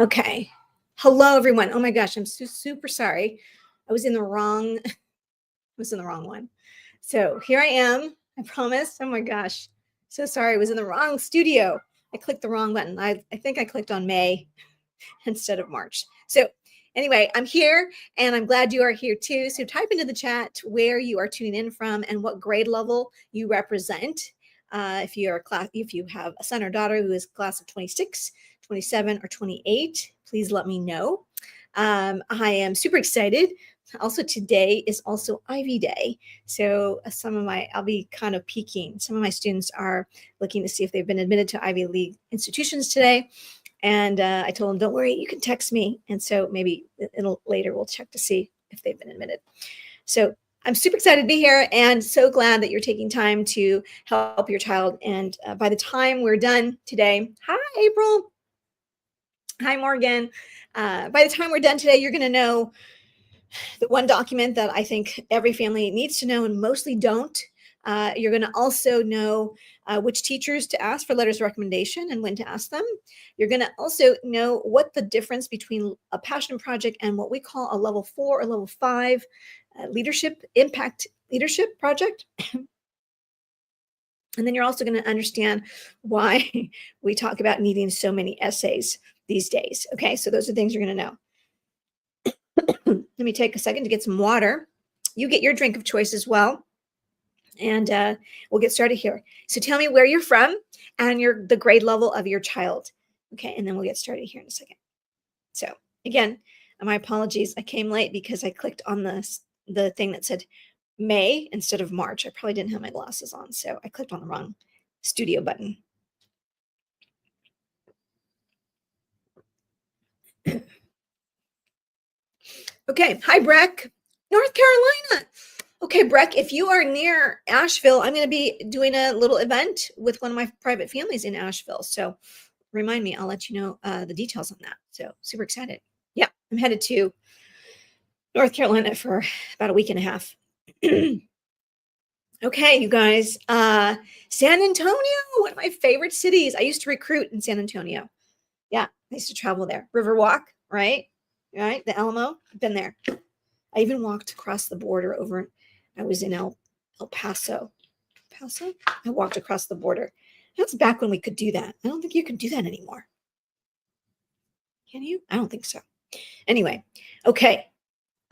Okay. Hello, everyone. Oh my gosh, I'm super sorry. I was in the wrong, I was in the wrong one. So here I am. I promise. Oh my gosh. So sorry. I was in the wrong studio. I clicked the wrong button. I think I clicked on May instead of March. So anyway, I'm here and I'm glad you are here too. So type into the chat where you are tuning in from and what grade level you represent. If you are class, if you have a son or daughter who is class of 26, 27, or 28, please let me know. I am super excited. Also, today is also Ivy Day. So I'll be kind of peeking. Some of my students are looking to see if they've been admitted to Ivy League institutions today. And I told them, don't worry, you can text me. And so maybe later we'll check to see if they've been admitted. So I'm super excited to be here and so glad that you're taking time to help your child. And by the time we're done today, hi, April. Hi, Morgan. By the time we're done today, you're going to know the one document that I think every family needs to know and mostly don't. You're going to also know which teachers to ask for letters of recommendation and when to ask them. You're going to also know what the difference between a passion project and what we call a level 4 or level 5 impact leadership project. And then you're also going to understand why we talk about needing so many essays these days. Okay, so those are things you're going to know. Let me take a second to get some water. You get your drink of choice as well. And we'll get started here. So tell me where you're from and the grade level of your child. Okay, and then we'll get started here in a second. So again, my apologies. I came late because I clicked on the thing that said May instead of March. I probably didn't have my glasses on, so I clicked on the wrong studio button. Okay, hi Breck, North Carolina. Okay, Breck, if you are near Asheville, I'm going to be doing a little event with one of my private families in Asheville. So remind me, I'll let you know the details on that. So super excited. Yeah, I'm headed to North Carolina for about a week and a half. Okay, you guys, San Antonio, one of my favorite cities. I used to recruit in San Antonio. Yeah, I used to travel there. Riverwalk, right? Right, the Alamo, been there. I even walked across the border over. I was in El Paso. Paso? I walked across the border. That's back when we could do that. I don't think you can do that anymore. Can you? I don't think so. Anyway, okay.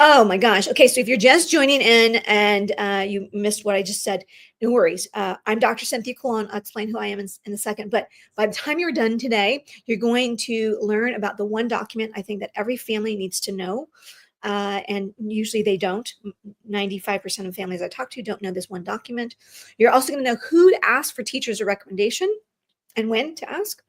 Oh my gosh. Okay, so if you're just joining in and you missed what I just said, no worries. I'm Dr. Cynthia Colon. I'll explain who I am in a second. But by the time you're done today, you're going to learn about the one document I think that every family needs to know. And usually they don't. 95% of families I talk to don't know this one document. You're also going to know who to ask for teachers or recommendation and when to ask.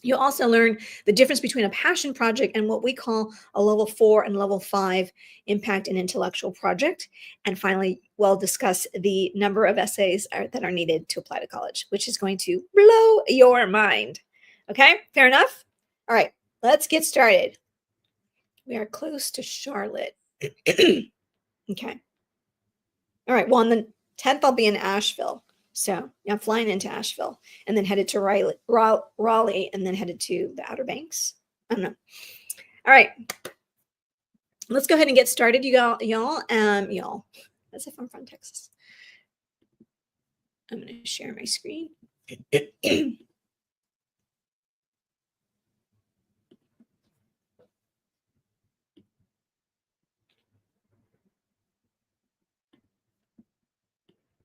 You'll also learn the difference between a passion project and what we call a level 4 and level 5 impact and intellectual project. And finally, we'll discuss the number of essays that are needed to apply to college, which is going to blow your mind. Okay, fair enough? All right, let's get started. We are close to Charlotte. Okay. All right, well, on the 10th, I'll be in Asheville. So I'm flying into Asheville and then headed to Raleigh and then headed to the Outer Banks. I don't know. All right. Let's go ahead and get started, y'all. As if I'm from Texas. I'm going to share my screen.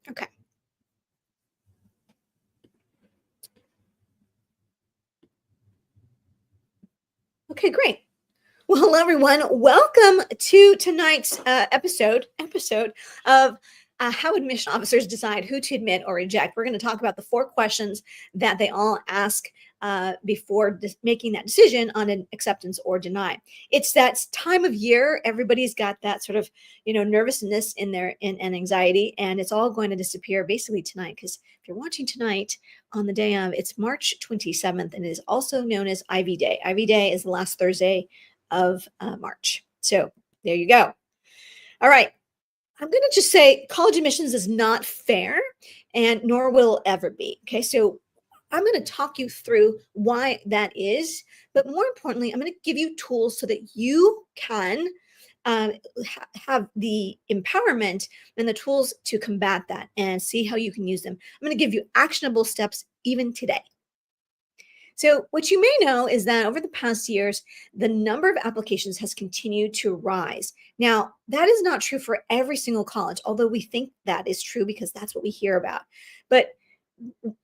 Okay. Okay, great. Well, hello, everyone. Welcome to tonight's episode of how admission officers decide who to admit or reject. We're going to talk about the 4 questions that they all ask before making that decision on an acceptance or deny. It's that time of year. Everybody's got that sort of, nervousness in there and anxiety, and it's all going to disappear basically tonight. Because if you're watching tonight on the day of, it's March 27th, and it is also known as Ivy Day. Ivy Day is the last Thursday of March. So there you go. All right. I'm going to just say college admissions is not fair and nor will it ever be. Okay. So I'm going to talk you through why that is. But more importantly, I'm going to give you tools so that you can have the empowerment and the tools to combat that and see how you can use them. I'm going to give you actionable steps even today. So, what you may know is that over the past years, the number of applications has continued to rise. Now, that is not true for every single college, although we think that is true because that's what we hear about. But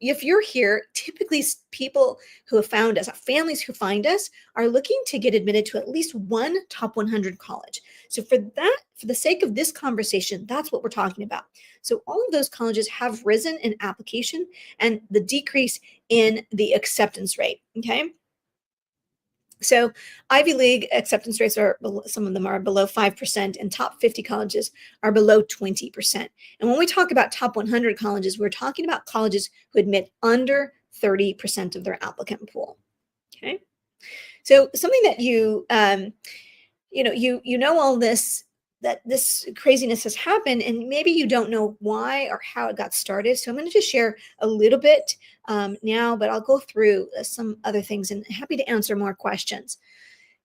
if you're here, typically people who have found us, families who find us, are looking to get admitted to at least one top 100 college. So for the sake of this conversation, that's what we're talking about. So all of those colleges have risen in application and the decrease in the acceptance rate. Okay. So Ivy League acceptance rates some of them are below 5%, and top 50 colleges are below 20%. And when we talk about top 100 colleges, we're talking about colleges who admit under 30% of their applicant pool. Okay. So something that you know all this, that this craziness has happened, and maybe you don't know why or how it got started. So I'm going to just share a little bit now, but I'll go through some other things and happy to answer more questions.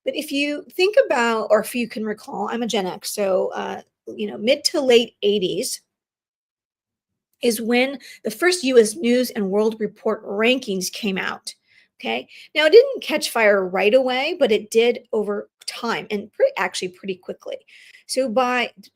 But if you think about, or if you can recall, I'm a Gen X, so mid to late 80s is when the first US News and World Report rankings came out. Okay. Now it didn't catch fire right away, but it did over time and actually pretty quickly. So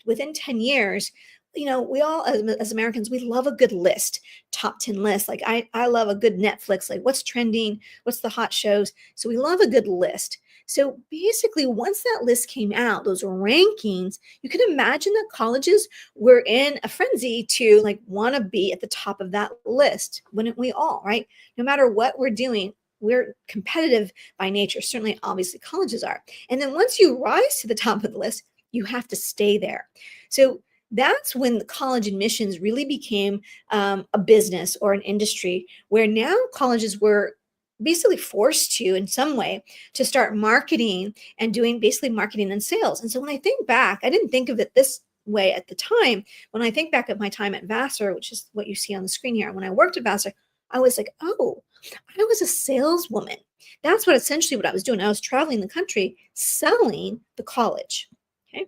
within 10 years, we all as Americans, we love a good list, top 10 list. Like I love a good Netflix, like what's trending, what's the hot shows. So we love a good list. So basically, once that list came out, those rankings, you can imagine that colleges were in a frenzy to like want to be at the top of that list. Wouldn't we all, right? No matter what we're doing, we're competitive by nature. Certainly, obviously, colleges are. And then once you rise to the top of the list, you have to stay there. So that's when the college admissions really became a business or an industry where now colleges were basically forced to, in some way, to start marketing and doing basically marketing and sales. And so when I think back, I didn't think of it this way at the time. When I think back at my time at Vassar, which is what you see on the screen here, when I worked at Vassar, I was like, oh, I was a saleswoman. That's essentially what I was doing. I was traveling the country selling the college. Okay.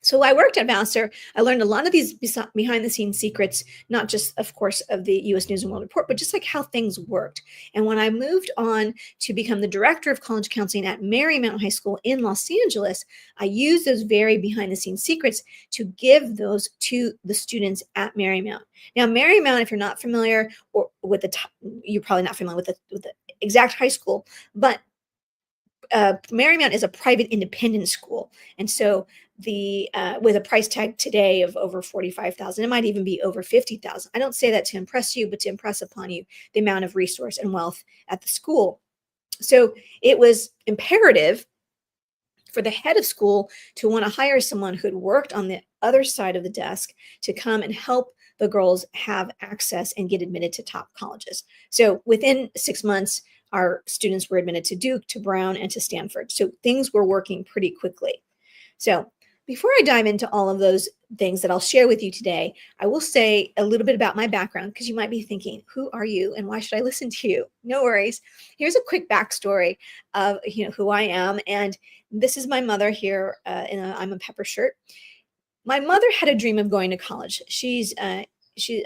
So I worked at Vassar. I learned a lot of these behind the scenes secrets, not just, of course, of the U.S. News and World Report, but just like how things worked. And when I moved on to become the director of college counseling at Marymount High School in Los Angeles, I used those very behind the scenes secrets to give those to the students at Marymount. Now, Marymount, if you're not familiar or with you're probably not familiar with the exact high school, but Marymount is a private independent school. And so with a price tag today of over 45,000, it might even be over 50,000. I don't say that to impress you, but to impress upon you the amount of resource and wealth at the school. So it was imperative for the head of school to want to hire someone who had worked on the other side of the desk to come and help the girls have access and get admitted to top colleges. So within 6 months, our students were admitted to Duke, to Brown, and to Stanford. So things were working pretty quickly. So before I dive into all of those things that I'll share with you today, I will say a little bit about my background, because you might be thinking, who are you and why should I listen to you? No worries. Here's a quick backstory of who I am. And this is my mother here. I'm a pepper shirt. My mother had a dream of going to college.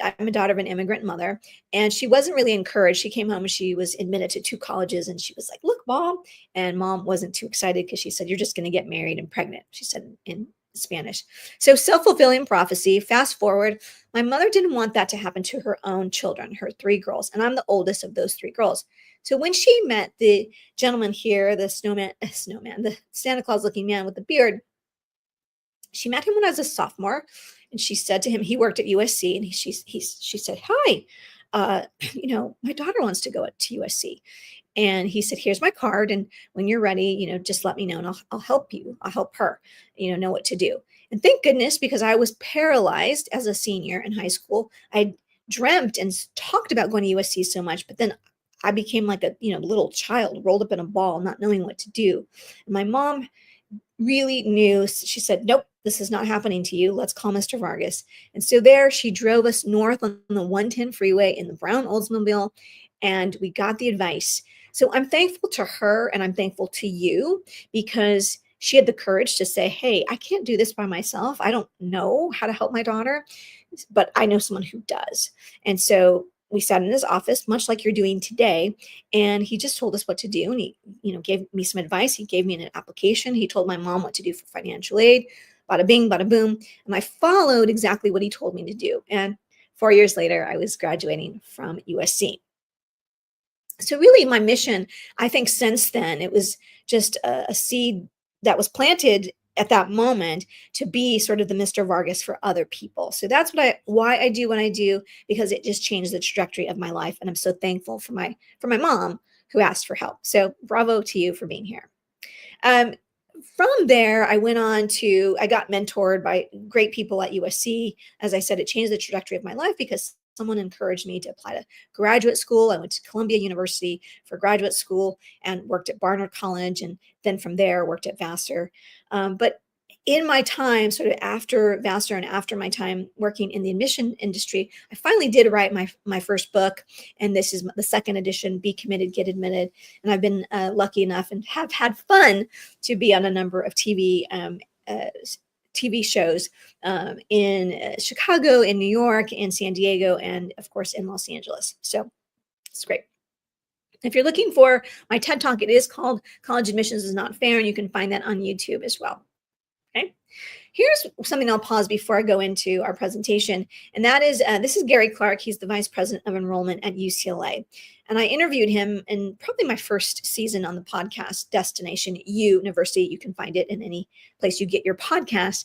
I'm a daughter of an immigrant mother, and she wasn't really encouraged. She came home and she was admitted to 2 colleges, and she was like, look, Mom. And Mom wasn't too excited because she said, you're just going to get married and pregnant, she said in Spanish. So self-fulfilling prophecy. Fast forward, my mother didn't want that to happen to her own children, her 3 girls, and I'm the oldest of those 3 girls. So when she met the gentleman here, the the Santa Claus looking man with the beard, she met him when I was a sophomore, and she said to him, he worked at USC, and she said, hi, my daughter wants to go to USC. And he said, here's my card. And when you're ready, just let me know and I'll help you. I'll help her, know what to do. And thank goodness, because I was paralyzed as a senior in high school. I dreamt and talked about going to USC so much, but then I became like a, little child rolled up in a ball, not knowing what to do. And my mom really knew. She said, nope, this is not happening to you. Let's call Mr. Vargas. And so there she drove us north on the 110 freeway in the brown Oldsmobile, and we got the advice. So I'm thankful to her, and I'm thankful to you, because she had the courage to say, hey, I can't do this by myself. I don't know how to help my daughter, but I know someone who does. And so we sat in his office, much like you're doing today, and he just told us what to do. And he, gave me some advice. He gave me an application. He told my mom what to do for financial aid. Bada bing, bada boom. And I followed exactly what he told me to do. And 4 years later, I was graduating from USC. So really my mission, I think since then, it was just a seed that was planted at that moment to be sort of the Mr. Vargas for other people. So that's why I do what I do, because it just changed the trajectory of my life. And I'm so thankful for my mom who asked for help. So bravo to you for being here. From there, I got mentored by great people at USC. As I said, it changed the trajectory of my life because someone encouraged me to apply to graduate school. I went to Columbia University for graduate school and worked at Barnard College. And then from there, worked at Vassar. But in my time, sort of after Vassar and after my time working in the admission industry, I finally did write my first book. And this is the second edition, Be Committed, Get Admitted. And I've been lucky enough and have had fun to be on a number of TV shows in Chicago, in New York, in San Diego, and of course in Los Angeles. So it's great. If you're looking for my TED Talk, it is called College Admissions is Not Fair, and you can find that on YouTube as well. Okay. Here's something I'll pause before I go into our presentation, and that is, this is Gary Clark. He's the Vice President of Enrollment at UCLA, and I interviewed him in probably my first season on the podcast Destination University. You can find it in any place you get your podcast.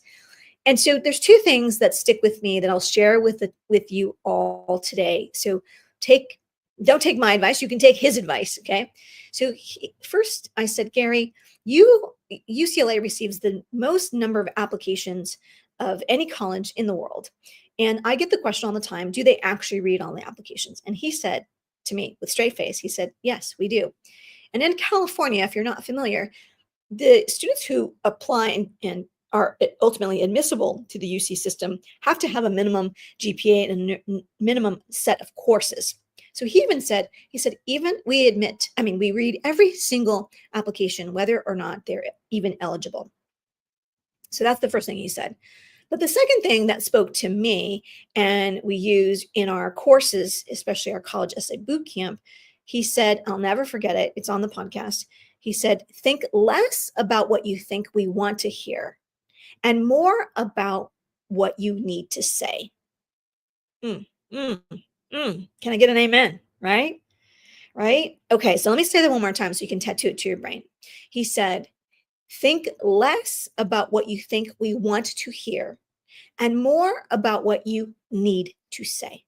And so there's two things that stick with me that I'll share with you all today. So don't take my advice. You can take his advice. Okay. So first I said, Gary, UCLA receives the most number of applications of any college in the world. And I get the question all the time, do they actually read all the applications? And he said to me with straight face, he said, yes, we do. And in California, if you're not familiar, the students who apply and are ultimately admissible to the UC system have to have a minimum GPA and a minimum set of courses. So he said, even we read every single application, whether or not they're even eligible. So that's the first thing he said. But the second thing that spoke to me, and we use in our courses, especially our college essay boot camp, he said, I'll never forget it. It's on the podcast. He said, think less about what you think we want to hear and more about what you need to say. Can I get an amen? Right? Okay, so let me say that one more time so you can tattoo it to your brain. He said, think less about what you think we want to hear and more about what you need to say.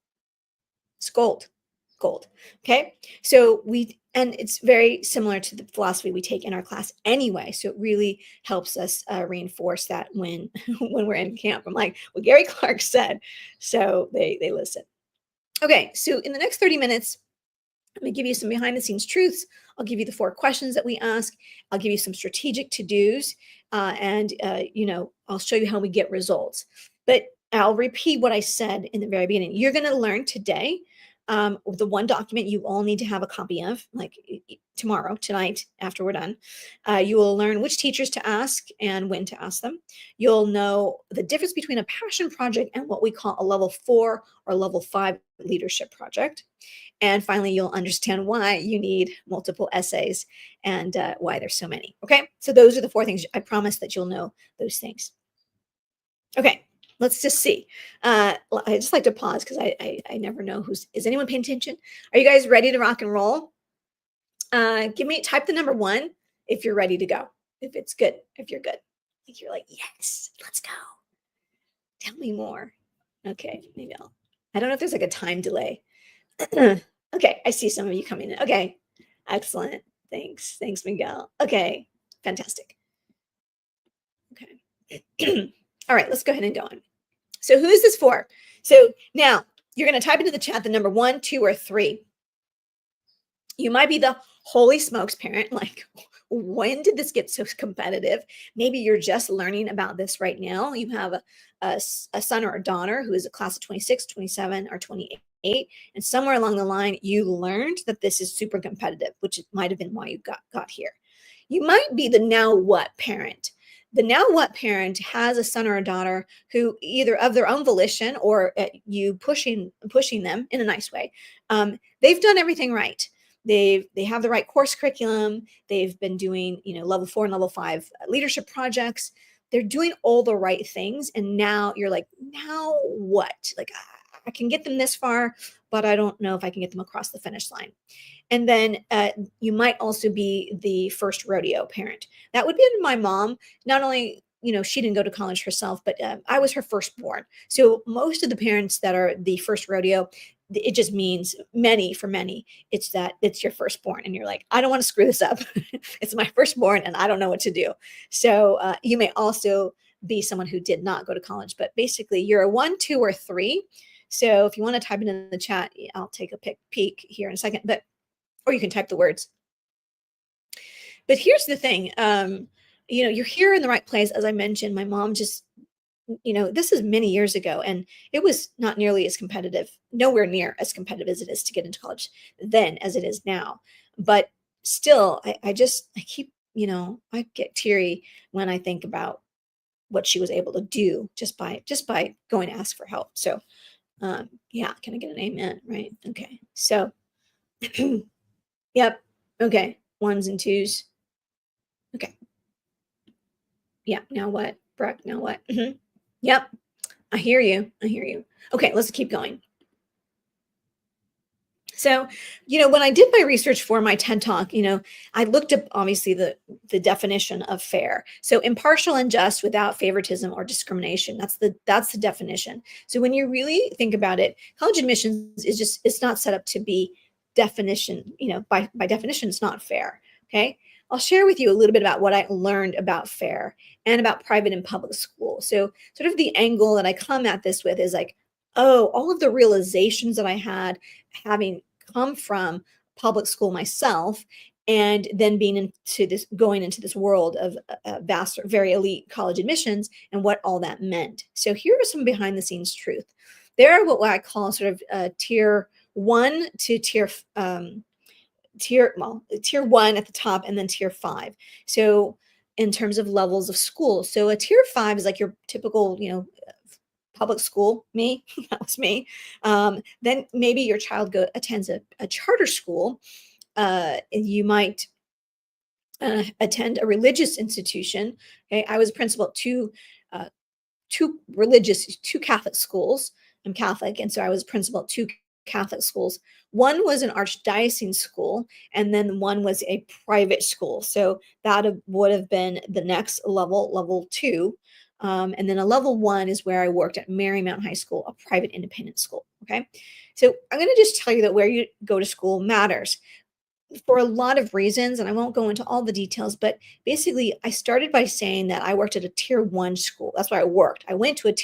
It's gold. Okay, so and it's very similar to the philosophy we take in our class anyway. So it really helps us reinforce that when we're in camp. I'm like, well, Gary Clark said, so they listen. Okay, so in the next 30 minutes, I'm going to give you some behind the scenes truths. I'll give you the 4 questions that we ask. I'll give you some strategic to-dos, and I'll show you how we get results. But I'll repeat what I said in the very beginning. You're going to learn today the one document you all need to have a copy of, like tonight, after we're done. You will learn which teachers to ask and when to ask them. You'll know the difference between a passion project and what we call a level 4 or level 5 leadership project. And finally, you'll understand why you need multiple essays and why there's so many. Okay, so those are the 4 things. I promise that you'll know those things. Okay, let's just see. I just like to pause because I never know is anyone paying attention? Are you guys ready to rock and roll? Type the number 1 if you're ready to go. If it's good, if you're good. Like you're like, yes, let's go. Tell me more. Okay, maybe I don't know if there's like a time delay. Okay, I see some of you coming in. Okay, excellent. Thanks, Miguel. Okay, fantastic. Okay. All right, let's go ahead and go on. So who is this for? So now you're going to type into the chat the number 1, 2, or 3. You might be the holy smokes parent, like, when did this get so competitive? Maybe you're just learning about this right now. You have a son or a daughter who is a class of 26, 27, or 28. And somewhere along the line, you learned that this is super competitive, which might have been why you got here. You might be the now what parent. The now what parent has a son or a daughter who either of their own volition or you pushing them in a nice way. They've done everything right. They have the right course curriculum. They've been doing, level 4 and level 5 leadership projects. They're doing all the right things. And now you're like, now what? Like, I can get them this far, but I don't know if I can get them across the finish line. And then you might also be the first rodeo parent. That would be my mom. Not only, she didn't go to college herself, but I was her firstborn. So most of the parents that are the first rodeo, it just means for many, it's that it's your firstborn. And you're like, I don't want to screw this up. It's my firstborn and I don't know what to do. So you may also be someone who did not go to college, but basically you're a 1, 2, or 3. So if you want to type it in the chat, I'll take a peek here in a second, or you can type the words. But here's the thing, you're here in the right place. As I mentioned, my mom just, this is many years ago, and it was not nearly as competitive, nowhere near as competitive as it is to get into college then as it is now. But still, I keep, I get teary when I think about what she was able to do just by going to ask for help. So, yeah, can I get an amen? Right. Okay. So, yep. Okay. 1s and 2s. Okay. Yeah. Now what? Brooke, now what? Yep. I hear you. Okay. Let's keep going. So, when I did my research for my TED Talk, I looked up obviously the definition of fair. So impartial and just without favoritism or discrimination. That's the definition. So when you really think about it, college admissions it's not set up to be definition, by definition, it's not fair. Okay. I'll share with you a little bit about what I learned about fair and about private and public school. So sort of the angle that I come at this with is like, oh, all of the realizations that I had having come from public school myself and then going into this world of vast, very elite college admissions and what all that meant. So here are some behind the scenes truth. There are what I call sort of tier 1 to tier 1 at the top and then tier 5. So in terms of levels of school. So a tier 5 is like your typical, public school, me, that was me. Then maybe your child attends a charter school. You might attend a religious institution. Okay, I was principal at two Catholic schools. I'm Catholic, and so I was principal at 2 Catholic schools. One was an archdiocesan school, and then one was a private school. So that would have been the next level 2. And then a level 1 is where I worked at Marymount High School, a private independent school. Okay. So I'm going to just tell you that where you go to school matters for a lot of reasons. And I won't go into all the details, but basically I started by saying that I worked at a tier 1 school. That's where I worked. I went to I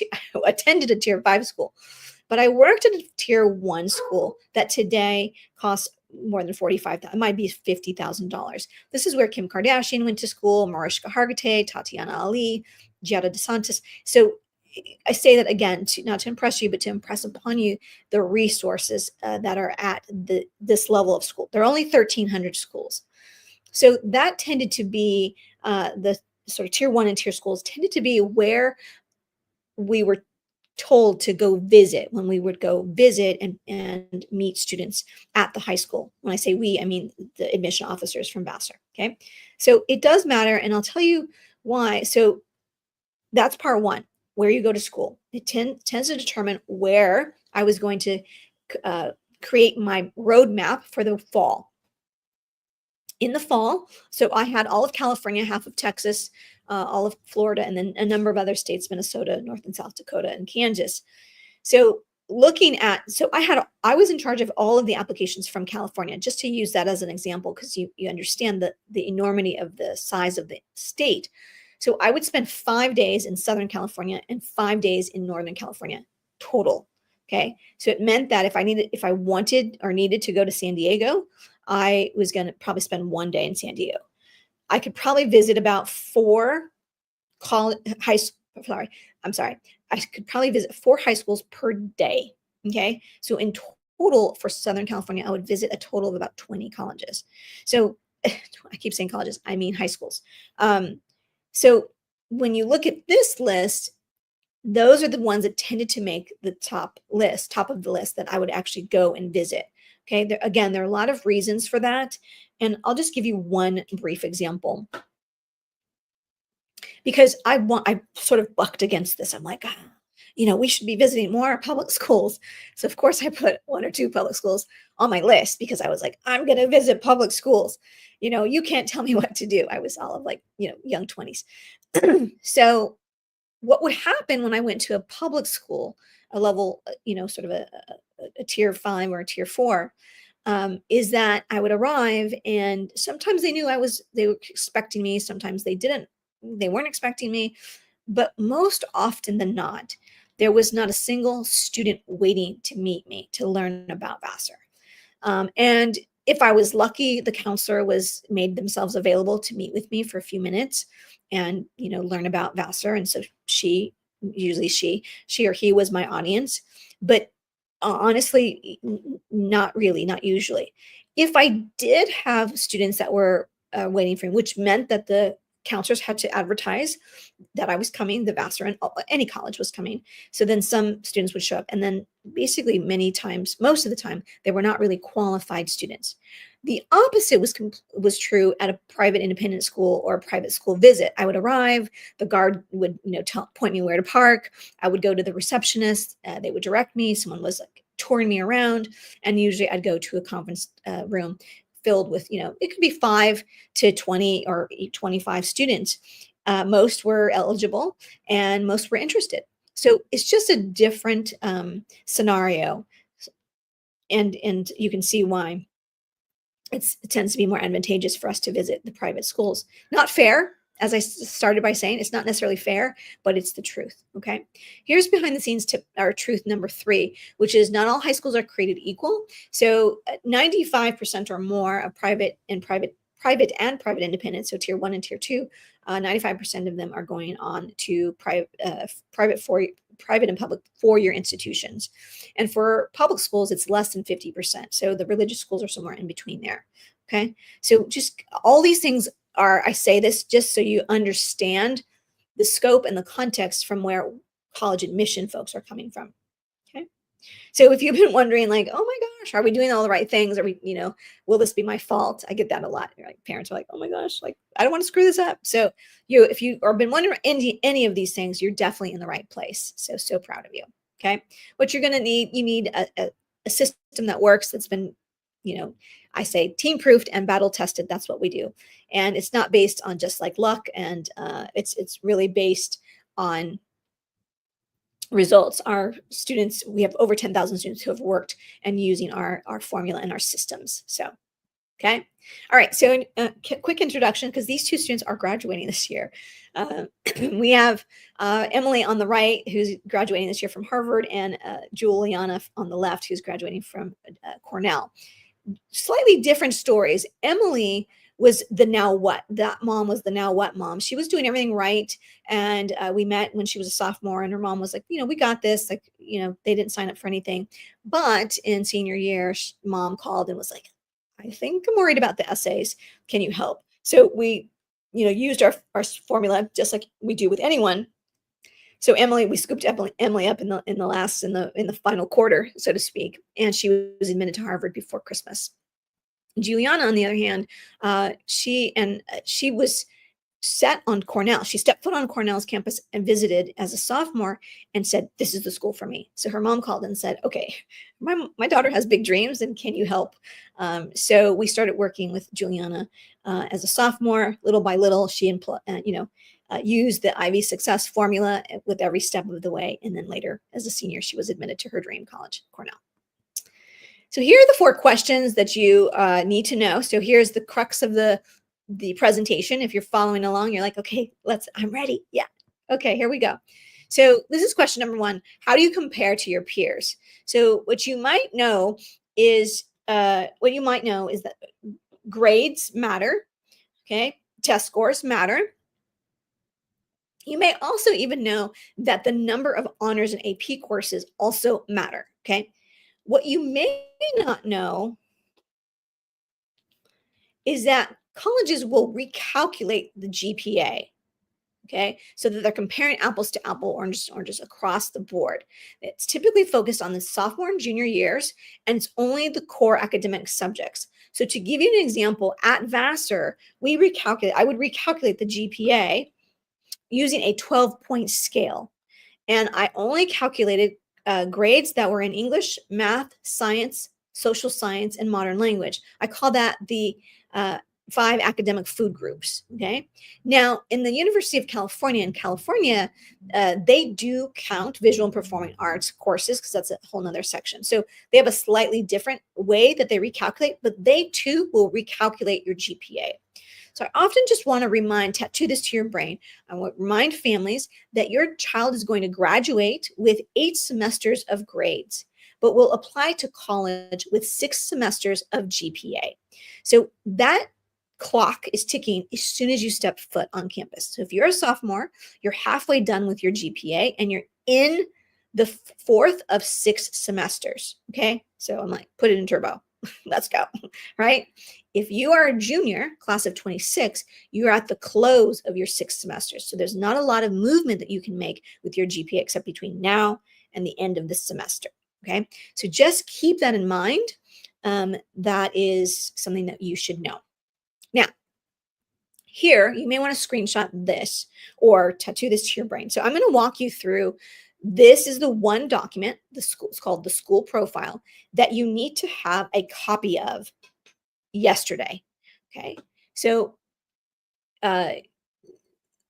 attended a tier 5 school, but I worked at a tier 1 school that today costs more than $45,000. It might be $50,000. This is where Kim Kardashian went to school, Mariska Hargitay, Tatiana Ali, Giada DeSantis. So I say that again, not to impress you, but to impress upon you the resources that are at this level of school. There are only 1,300 schools. So that tended to be the sort of tier 1 and tier schools tended to be where we were told to go visit when we would go visit and meet students at the high school. When I say we, I mean the admission officers from Vassar. Okay. So it does matter. And I'll tell you why. So that's part 1, where you go to school. It tends to determine where I was going to create my roadmap for the fall. In the fall, so I had all of California, half of Texas, all of Florida, and then a number of other states, Minnesota, North and South Dakota, and Kansas. So I was in charge of all of the applications from California, just to use that as an example, because you understand the enormity of the size of the state. So I would spend 5 days in Southern California and 5 days in Northern California total. Okay. So it meant that if I wanted or needed to go to San Diego, I was going to probably spend 1 day in San Diego. I could probably visit about four college, high, sorry, I'm sorry. I could probably visit four high schools per day. Okay. So in total for Southern California, I would visit a total of about 20 colleges. So I keep saying colleges, I mean high schools. Um, so when you look at this list, those are the ones that tended to make the top of the list that I would actually go and visit. Okay. Again, there are a lot of reasons for that. And I'll just give you one brief example because I sort of bucked against this. I'm like, we should be visiting more public schools. So of course I put one or two public schools on my list because I was like, I'm going to visit public schools. You can't tell me what to do. I was all of like, young 20s. So what would happen when I went to a public school, a level, sort of a tier 5 or a tier 4, is that I would arrive and sometimes they were expecting me. Sometimes they weren't expecting me, but most often than not, there was not a single student waiting to meet me to learn about Vassar. And if I was lucky, the counselor made themselves available to meet with me for a few minutes and, learn about Vassar. And so usually she or he was my audience, but honestly, not really, not usually. If I did have students that were waiting for me, which meant that the counselors had to advertise that I was coming, the Vassar and any college was coming. So then some students would show up. And then basically most of the time, they were not really qualified students. The opposite was true at a private independent school or a private school visit. I would arrive, the guard would point me where to park. I would go to the receptionist. They would direct me. Someone was like touring me around. And usually I'd go to a conference room filled with, it could be 5 to 20 or 25 students. Most were eligible and most were interested. So it's just a different scenario. And you can see why it tends to be more advantageous for us to visit the private schools. Not fair, as I started by saying, it's not necessarily fair, but it's the truth. Okay. Here's behind the scenes tip, or truth number 3, which is not all high schools are created equal. So 95% or more of private and private independent, so tier 1 and tier 2, 95% of them are going on to private and public 4-year institutions. And for public schools, it's less than 50%. So the religious schools are somewhere in between there. Okay. So just all these things I say this just so you understand the scope and the context from where college admission folks are coming from. Okay. So if you've been wondering like, oh my gosh, are we doing all the right things? Are we, will this be my fault? I get that a lot. Like parents are like, oh my gosh, like I don't want to screw this up. So if you are been wondering any of these things, you're definitely in the right place. So proud of you. Okay. What you're going to need, you need a system that works, that's been, I say team proofed and battle tested. That's what we do. And it's not based on just like luck. And it's really based on results. Our students, we have over 10,000 students who have worked and using our formula and our systems. So, okay. All right. So quick introduction, because these two students are graduating this year. We have Emily on the right, who's graduating this year from Harvard, and Juliana on the left, who's graduating from Cornell. Slightly different stories. Emily was the now what. That mom was the now what mom. She was doing everything right. And we met when she was a sophomore, and her mom was like, we got this. Like, they didn't sign up for anything. But in senior year, mom called and was like, I think I'm worried about the essays. Can you help? So we, used our formula just like we do with anyone. So we scooped Emily up in the final quarter, so to speak, and she was admitted to Harvard before Christmas. Juliana, on the other hand, she was set on Cornell. She stepped foot on Cornell's campus and visited as a sophomore and said, this is the school for me. So her mom called and said, okay, my daughter has big dreams, and can you help? So we started working with Juliana as a sophomore. Little by little, she used the Ivy success formula with every step of the way. And then later, as a senior, she was admitted to her dream college, Cornell. So here are the 4 questions that you need to know. So here's the crux of the presentation. If you're following along, you're like, okay, I'm ready. Yeah. Okay, here we go. So this is question number 1. How do you compare to your peers? So what you might know is that grades matter. Okay. test scores matter. You may also even know that the number of honors and AP courses also matter. Okay. What you may not know is that colleges will recalculate the GPA. Okay, so that they're comparing apples to apple, oranges to oranges across the board. It's typically focused on the sophomore and junior years, and it's only the core academic subjects. So to give you an example, at Vassar, I would recalculate the GPA using a 12-point scale. And I only calculated grades that were in English, math, science, social science, and modern language. I call that the 5 academic food groups. Okay. Now, in the University of California, they do count visual and performing arts courses because that's a whole nother section. So they have a slightly different way that they recalculate, but they too will recalculate your GPA. So I often just want to tattoo this to your brain. I want to remind families that your child is going to graduate with 8 semesters of grades, but will apply to college with 6 semesters of GPA. So that clock is ticking as soon as you step foot on campus. So if you're a sophomore, you're halfway done with your GPA and you're in the 4th of 6 semesters. Okay. So I'm like, put it in turbo. Let's go. Right. If you are a junior, class of 26, you're at the close of your 6 semesters. So there's not a lot of movement that you can make with your GPA except between now and the end of the semester. Okay. So just keep that in mind. That is something that you should know. Now, here, you may want to screenshot this or tattoo this to your brain. So I'm going to walk you through. This is the one document, it's called the school profile, that you need to have a copy of yesterday. Okay. So I'm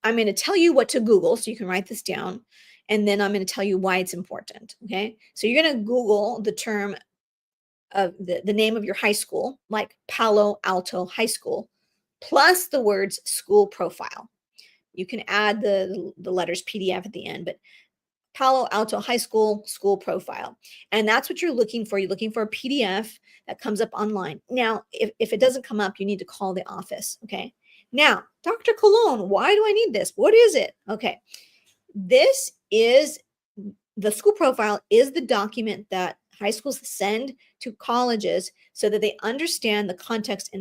going to tell you what to Google so you can write this down. And then I'm going to tell you why it's important. Okay. So you're going to Google the term of the name of your high school, like Palo Alto High School, plus the words school profile. You can add the letters PDF at the end, but Palo Alto High School school profile. And that's what you're looking for. You're looking for a PDF that comes up online. Now, if it doesn't come up, you need to call the office. Okay. Now, Dr. Cologne, why do I need this? What is it? Okay. This is the school profile is the document that high schools send to colleges so that they understand the context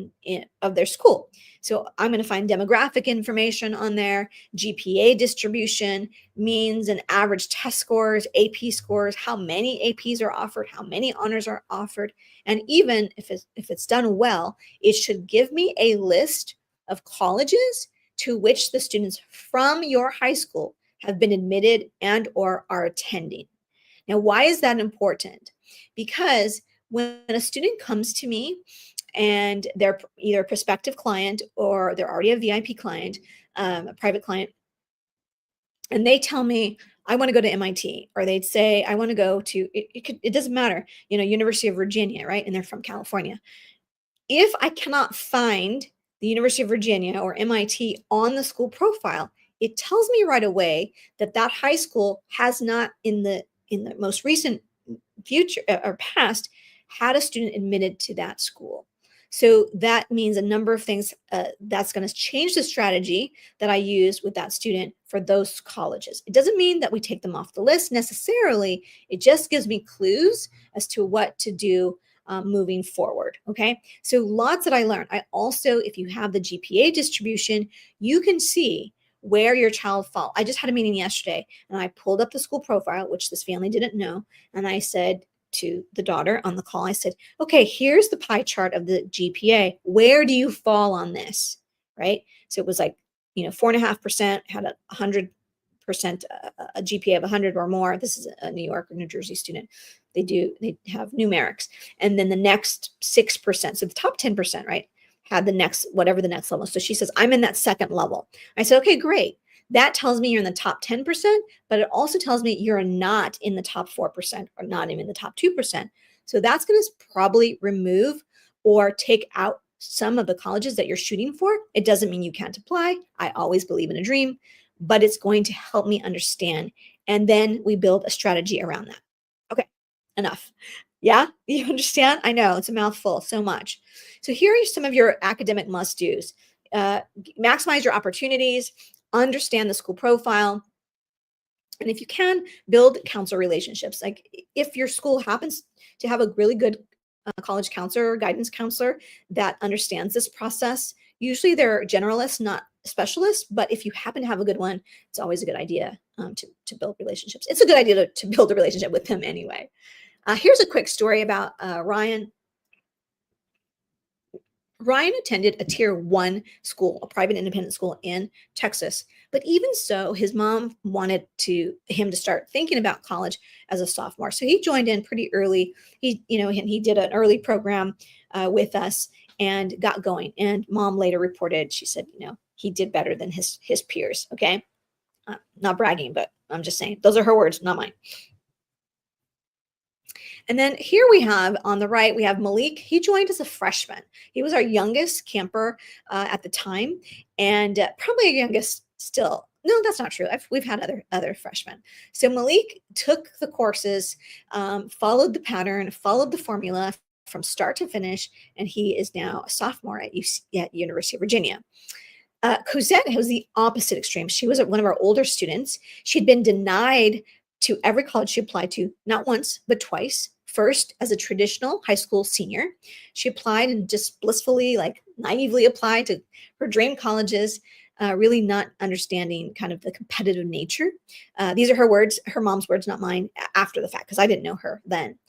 of their school. So I'm going to find demographic information on there, GPA distribution, means and average test scores, AP scores, how many APs are offered, how many honors are offered. And even if it's done well, it should give me a list of colleges to which the students from your high school have been admitted and or are attending. Now, why is that important? Because when a student comes to me and they're either a prospective client or they're already a VIP client, a private client, and they tell me, I want to go to MIT, or they'd say, I want to go to, it doesn't matter, University of Virginia, right? And they're from California. If I cannot find the University of Virginia or MIT on the school profile, it tells me right away that that high school has not in the most recent future or past had a student admitted to that school. So that means a number of things that's going to change the strategy that I use with that student for those colleges. It doesn't mean that we take them off the list necessarily. It just gives me clues as to what to do moving forward. Okay. So lots that I learned. I also, if you have the GPA distribution, you can see where your child fall. I just had a meeting yesterday and I pulled up the school profile, which this family didn't know. And I said to the daughter on the call, I said, okay, here's the pie chart of the GPA. Where do you fall on this? Right. So it was like, 4.5% had 100%, a GPA of 100 or more. This is a New York or New Jersey student. They have numerics. And then the next 6%. So the top 10%, right, had the next, whatever the next level. So she says, I'm in that second level. I said, okay, great. That tells me you're in the top 10%, but it also tells me you're not in the top 4% or not even the top 2%. So that's going to probably remove or take out some of the colleges that you're shooting for. It doesn't mean you can't apply. I always believe in a dream, but it's going to help me understand. And then we build a strategy around that. Okay, enough. Yeah, you understand? I know it's a mouthful, so much. So here are some of your academic must-dos. maximize your opportunities, understand the school profile, and if you can, build counselor relationships. Like if your school happens to have a really good college counselor or guidance counselor that understands this process, usually they're generalists, not specialists. But if you happen to have a good one, it's always a good idea to build relationships. It's a good idea to build a relationship with them anyway. Here's a quick story about Ryan. Ryan attended a tier 1 school, a private independent school in Texas. But even so, his mom wanted him to start thinking about college as a sophomore. So he joined in pretty early. He did an early program with us and got going. And mom later reported, she said, he did better than his peers. Okay. Not bragging, but I'm just saying, those are her words, not mine. And then here we have on the right, we have Malik. He joined as a freshman. He was our youngest camper at the time, and probably our youngest still. No, that's not true. We've had other freshmen. So Malik took the courses, followed the pattern, followed the formula from start to finish, and he is now a sophomore at University of Virginia. Cosette was the opposite extreme. She was one of our older students. She'd been denied to every college she applied to, not once, but twice. First, as a traditional high school senior, she applied and just blissfully, like naively applied to her dream colleges, really not understanding kind of the competitive nature. These are her words, her mom's words, not mine, after the fact, because I didn't know her then.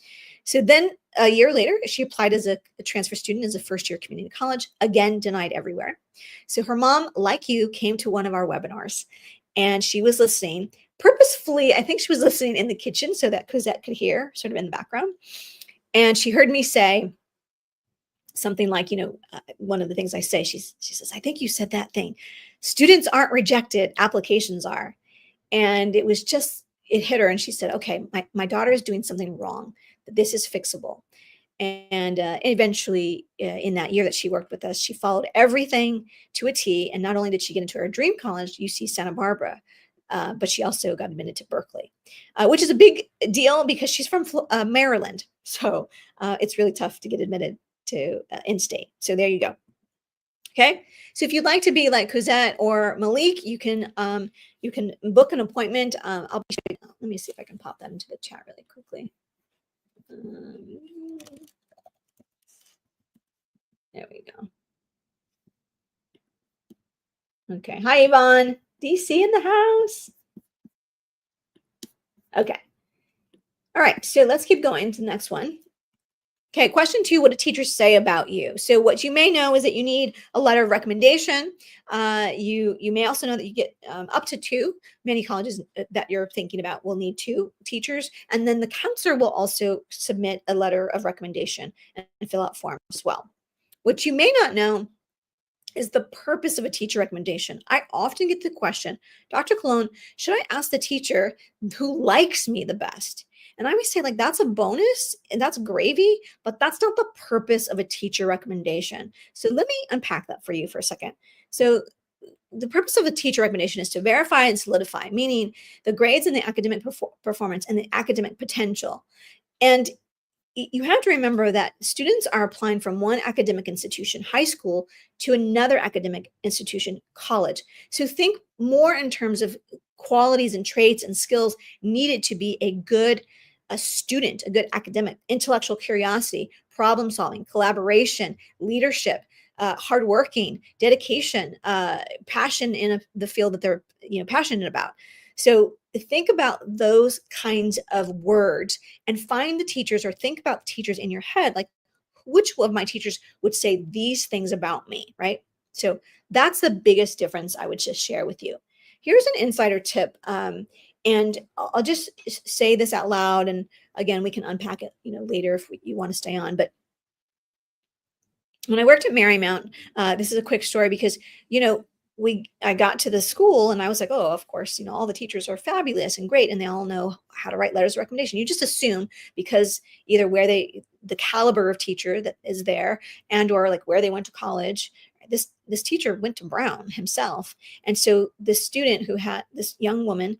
So then a year later, she applied as a transfer student as a first-year community college, again, denied everywhere. So her mom, like you, came to one of our webinars, and she was listening purposefully. I think she was listening in the kitchen so that Cosette could hear, sort of in the background. And she heard me say something like, one of the things I say, she says, I think you said that thing. Students aren't rejected, applications are. And it hit her. And she said, okay, my daughter is doing something wrong. This is fixable. And eventually, in that year that she worked with us, she followed everything to a T. And not only did she get into her dream college, UC Santa Barbara, but she also got admitted to Berkeley, which is a big deal because she's from Maryland. So it's really tough to get admitted to in-state. So there you go. Okay. So if you'd like to be like Cosette or Malik, you can book an appointment. I'll be showing, let me see if I can pop that into the chat really quickly. There we go. Okay. Hi, Yvonne. DC in the house. Okay. All right. So let's keep going to the next one. Okay. Question 2, what do teachers say about you? So what you may know is that you need a letter of recommendation. You may also know that you get up to 2. Many colleges that you're thinking about will need 2 teachers. And then the counselor will also submit a letter of recommendation and fill out forms as well. What you may not know is the purpose of a teacher recommendation. I often get the question, Dr. Colon, should I ask the teacher who likes me the best? And I always say, like, that's a bonus and that's gravy, but that's not the purpose of a teacher recommendation. So let me unpack that for you for a second. So the purpose of a teacher recommendation is to verify and solidify, meaning the grades and the academic performance and the academic potential. And you have to remember that students are applying from one academic institution, high school, to another academic institution, college. So think more in terms of qualities and traits and skills needed to be a student, a good academic, intellectual curiosity, problem solving, collaboration, leadership, hardworking, dedication, passion in the field that they're passionate about. So think about those kinds of words and find the teachers, or think about teachers in your head, like which of my teachers would say these things about me, right? So that's the biggest difference I would just share with you. Here's an insider tip. And I'll just say this out loud. And again, we can unpack it, later if you want to stay on. But when I worked at Marymount, this is a quick story because, I got to the school and I was like, oh, of course, all the teachers are fabulous and great. And they all know how to write letters of recommendation. You just assume because either the caliber of teacher that is there and, or like where they went to college, this teacher went to Brown himself. And so this student who had this young woman,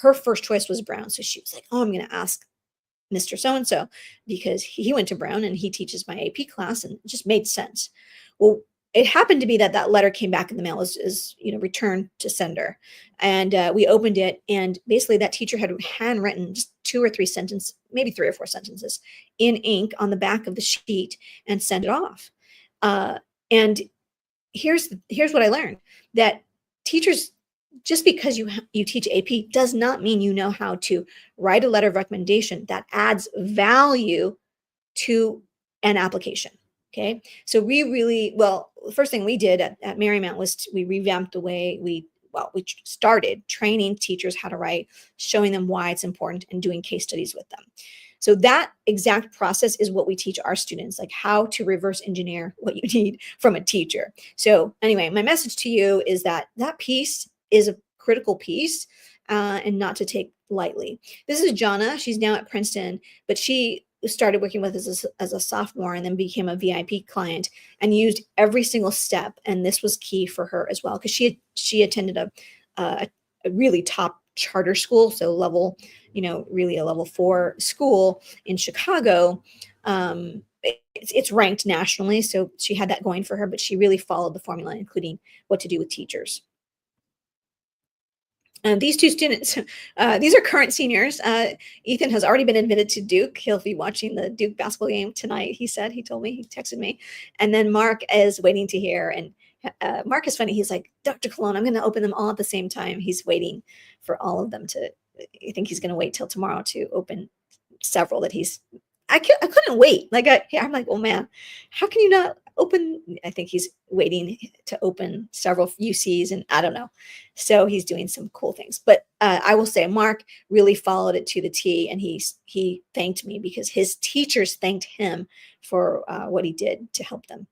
her first choice was Brown. So she was like, oh, I'm going to ask Mr. So-and-so because he went to Brown and he teaches my AP class, and it just made sense. Well, it happened to be that that letter came back in the mail as returned to sender, and we opened it, and basically that teacher had handwritten just 2 or 3 sentences, maybe 3 or 4 sentences, in ink on the back of the sheet and sent it off. And here's what I learned, that teachers, just because you teach AP does not mean you know how to write a letter of recommendation that adds value to an application. Okay. So the first thing we did at Marymount was we revamped the way we started training teachers how to write, showing them why it's important, and doing case studies with them. So that exact process is what we teach our students, like how to reverse engineer what you need from a teacher. So anyway, my message to you is that that piece is a critical piece, and not to take lightly. This is Jonna. She's now at Princeton, but she started working with us as a sophomore and then became a VIP client and used every single step. And this was key for her as well, because she attended a really top charter school, so really a level 4 school in Chicago. It's ranked nationally, so she had that going for her, but she really followed the formula, including what to do with teachers. And these two students, these are current seniors. Ethan has already been admitted to Duke. He'll be watching the Duke basketball game tonight, he told me, he texted me. And then Mark is waiting to hear. And Mark is funny. He's like, Dr. Cologne, I'm going to open them all at the same time. He's waiting for all of them I think he's going to wait till tomorrow to open several that I couldn't wait. I'm like, oh man, how can you not open? I think he's waiting to open several UCs, and I don't know. So he's doing some cool things. But I will say Mark really followed it to the T, and he thanked me because his teachers thanked him for what he did to help them.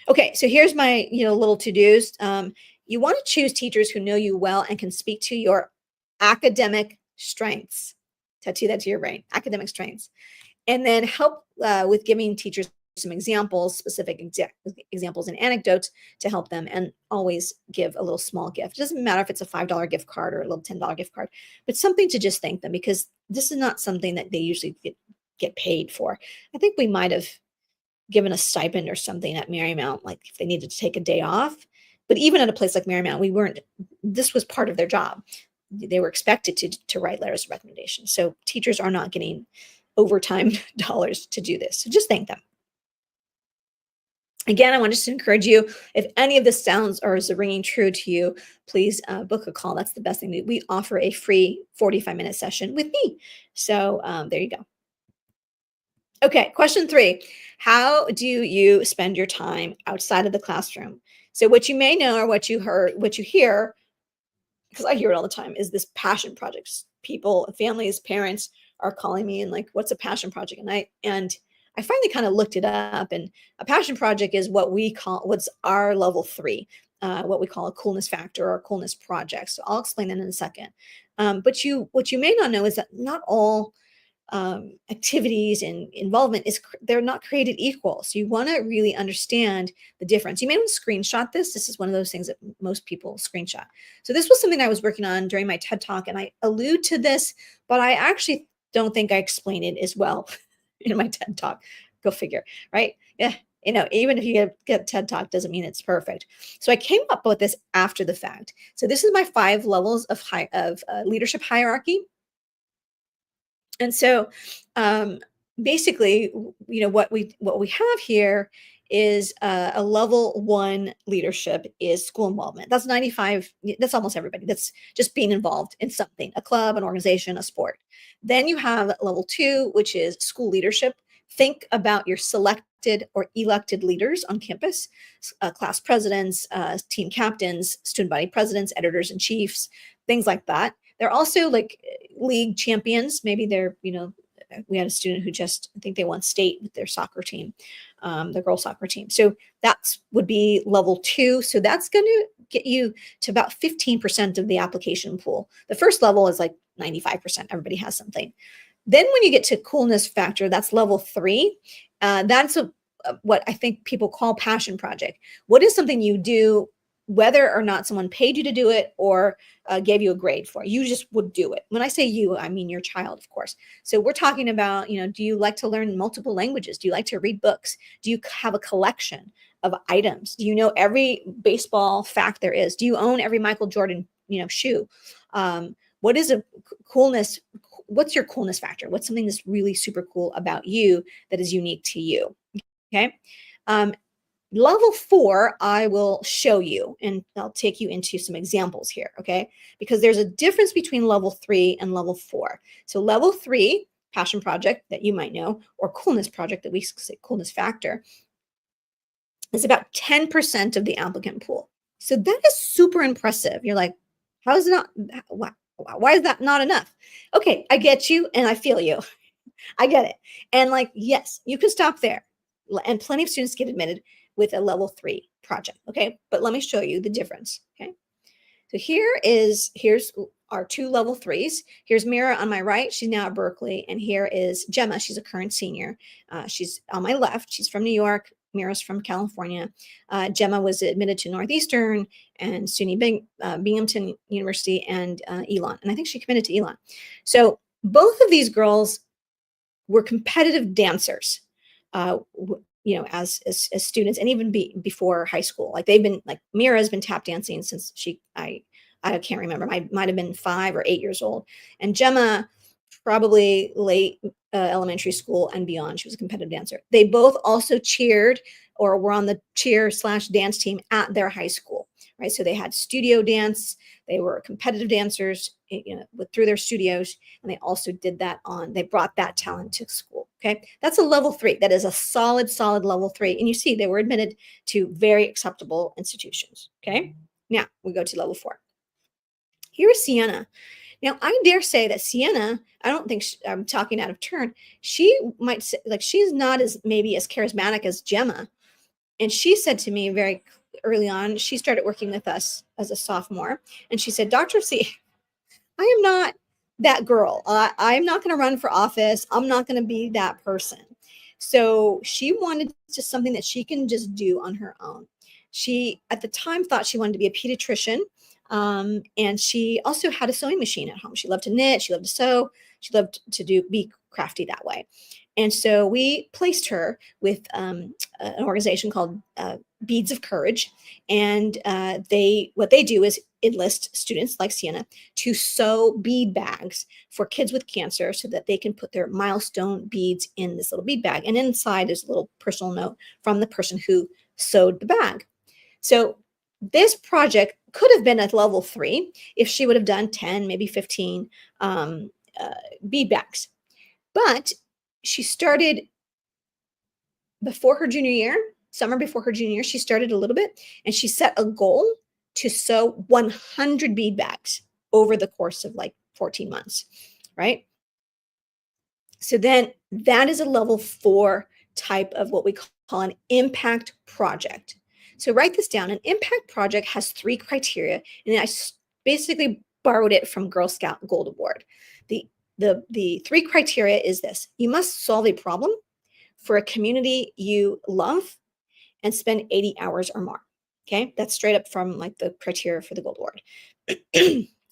Okay, so here's my little to-dos. You want to choose teachers who know you well and can speak to your academic strengths. Tattoo that to your brain, academic strengths. And then help with giving teachers some examples, specific examples and anecdotes to help them, and always give a little small gift. It doesn't matter if it's a $5 gift card or a little $10 gift card, but something to just thank them, because this is not something that they usually get paid for. I think we might have given a stipend or something at Marymount, like if they needed to take a day off. But even at a place like Marymount, this was part of their job. They were expected to write letters of recommendation. So teachers are not getting overtime dollars to do this. So just thank them. Again, I want to just encourage you, if any of this sounds or is ringing true to you, please book a call. That's the best thing. We offer a free 45-minute session with me. So there you go. Okay, question 3. How do you spend your time outside of the classroom? So what you may know, or what you hear, because I hear it all the time, is this passion projects. People, families, parents are calling me and like, what's a passion project? And I finally kind of looked it up, and a passion project is what's our level 3, what we call a coolness factor or a coolness project. So I'll explain that in a second. But what you may not know is that not all activities and involvement they're not created equal. So you want to really understand the difference. You may want to screenshot this. This is one of those things that most people screenshot. So this was something I was working on during my TED Talk, and I allude to this, but I actually don't think I explain it as well in my TED Talk. Go figure, right? Yeah. Even if you get TED Talk doesn't mean it's perfect. So I came up with this after the fact. So this is my 5 levels of leadership hierarchy. And so basically, what we have here is a level 1 leadership is school involvement. That's 95. That's almost everybody. That's just being involved in something, a club, an organization, a sport. Then you have level 2, which is school leadership. Think about your selected or elected leaders on campus, class presidents, team captains, student body presidents, editors and chiefs, things like that. They're also like league champions. Maybe we had a student who I think they won state with their soccer team, the girls soccer team. So that would be level 2. So that's going to get you to about 15% of the application pool. The first level is like 95%. Everybody has something. Then when you get to coolness factor, that's level 3. That's what I think people call passion project. What is something you do, whether or not someone paid you to do it or gave you a grade for it? You just would do it. When I say you, I mean your child, of course. So we're talking about, do you like to learn multiple languages? Do you like to read books? Do you have a collection of items? Do you know every baseball fact there is? Do you own every Michael Jordan, shoe? What is a coolness? What's your coolness factor? What's something that's really super cool about you that is unique to you? Okay. Level 4, I will show you, and I'll take you into some examples here, okay? Because there's a difference between level 3 and level 4. So level 3, passion project that you might know, or coolness project that we say coolness factor, is about 10% of the applicant pool. So that is super impressive. You're like, how is it not, why is that not enough? Okay, I get you and I feel you. I get it. And like, yes, you can stop there. And plenty of students get admitted with a level 3 project. Okay. But let me show you the difference. Okay. So here's our 2 level 3s. Here's Mira on my right. She's now at Berkeley. And here is Gemma. She's a current senior. She's on my left. She's from New York. Mira's from California. Gemma was admitted to Northeastern and SUNY Binghamton University and Elon. And I think she committed to Elon. So both of these girls were competitive dancers, as students, and even before high school. Like they've been, like Mira has been tap dancing since I can't remember. Might have been 5 or 8 years old, and Gemma probably late elementary school and beyond. She was a competitive dancer. They both also cheered or were on the cheer/dance team at their high school, right? So they had studio dance. They were competitive dancers, through their studios, and they also did that they brought that talent to school. Okay, that's a level 3. That is a solid level 3. And you see, they were admitted to very acceptable institutions. Okay, now we go to level 4. Here is Sienna. Now, I dare say that Sienna, I don't think I'm talking out of turn. She might say, like, she's not maybe as charismatic as Gemma. And she said to me very early on, she started working with us as a sophomore. And she said, Dr. C, I am not that girl. I'm not going to run for office. I'm not going to be that person. So she wanted just something that she can just do on her own. She, at the time, thought she wanted to be a pediatrician. And she also had a sewing machine at home. She loved to knit. She loved to sew. She loved to be crafty that way. And so we placed her with an organization called Beads of Courage. And what they do is enlist students like Sienna to sew bead bags for kids with cancer so that they can put their milestone beads in this little bead bag. And inside is a little personal note from the person who sewed the bag. So this project could have been at level 3 if she would have done 10, maybe 15 bead bags. But she started before her junior year, summer before her junior year, she started a little bit, and she set a goal to sew 100 bead bags over the course of like 14 months, right? So then that is a level 4 type of what we call an impact project. So write this down. An impact project has 3 criteria, and I basically borrowed it from Girl Scout Gold Award. The 3 criteria is this: you must solve a problem for a community you love and spend 80 hours or more. Okay, that's straight up from like the criteria for the Gold Award,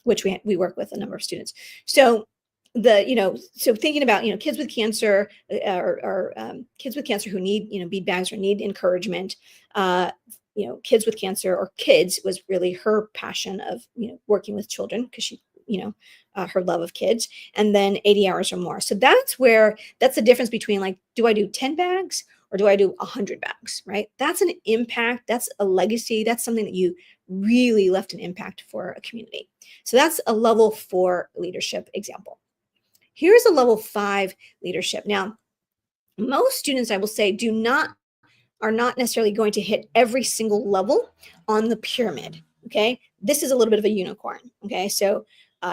which we work with a number of students. So so thinking about kids with cancer or kids with cancer who need bead bags or need encouragement. Kids with cancer or kids was really her passion of working with children because she her love of kids, and then 80 hours or more. So that's the difference between like, do I do 10 bags or do I do 100 bags, right? That's an impact. That's a legacy. That's something that you really left an impact for a community. So that's a level 4 leadership example. Here's a level 5 leadership. Now, most students, I will say, are not necessarily going to hit every single level on the pyramid. Okay, this is a little bit of a unicorn. Okay, so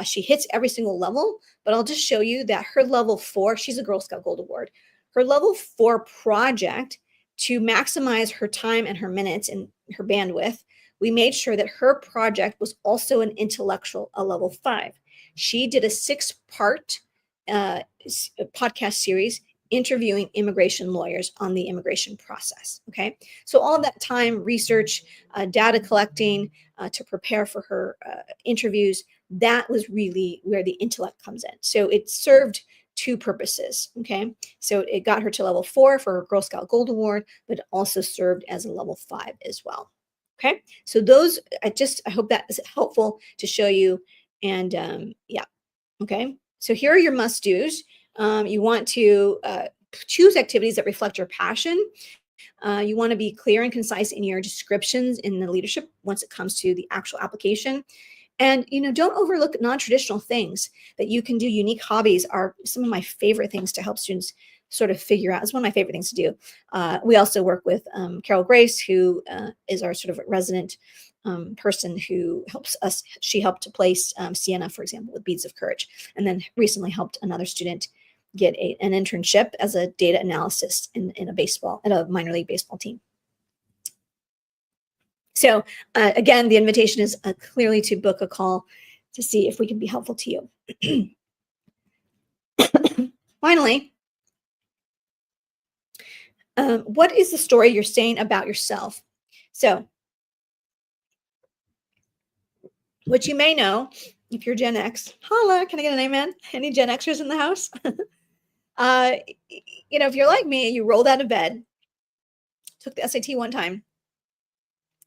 she hits every single level, but I'll just show you that her level 4, she's a Girl Scout Gold Award. Her level 4 project, to maximize her time and her minutes and her bandwidth, we made sure that her project was also an intellectual, a level 5. She did a 6-part podcast series interviewing immigration lawyers on the immigration process. Okay, so all of that time, research, data collecting to prepare for her interviews, that was really where the intellect comes in. So it served two purposes. Okay. So it got her to level 4 for her Girl Scout Gold Award, but it also served as a level 5 as well. Okay. So those, I hope that is helpful to show you. And yeah. Okay. So here are your must do's. You want to choose activities that reflect your passion. You want to be clear and concise in your descriptions in the leadership once it comes to the actual application. And don't overlook non-traditional things that you can do. Unique hobbies are some of my favorite things to help students sort of figure out. It's one of my favorite things to do. We also work with Carol Grace, who is our sort of resident person who helps us. She helped to place Sienna, for example, with Beads of Courage, and then recently helped another student get an internship as a data analyst in a minor league baseball team. So again, the invitation is clearly to book a call to see if we can be helpful to you. Finally, what is the story you're saying about yourself? So what you may know, if you're Gen X, holla, can I get an amen? Any Gen Xers in the house? If you're like me, you rolled out of bed, took the SAT one time,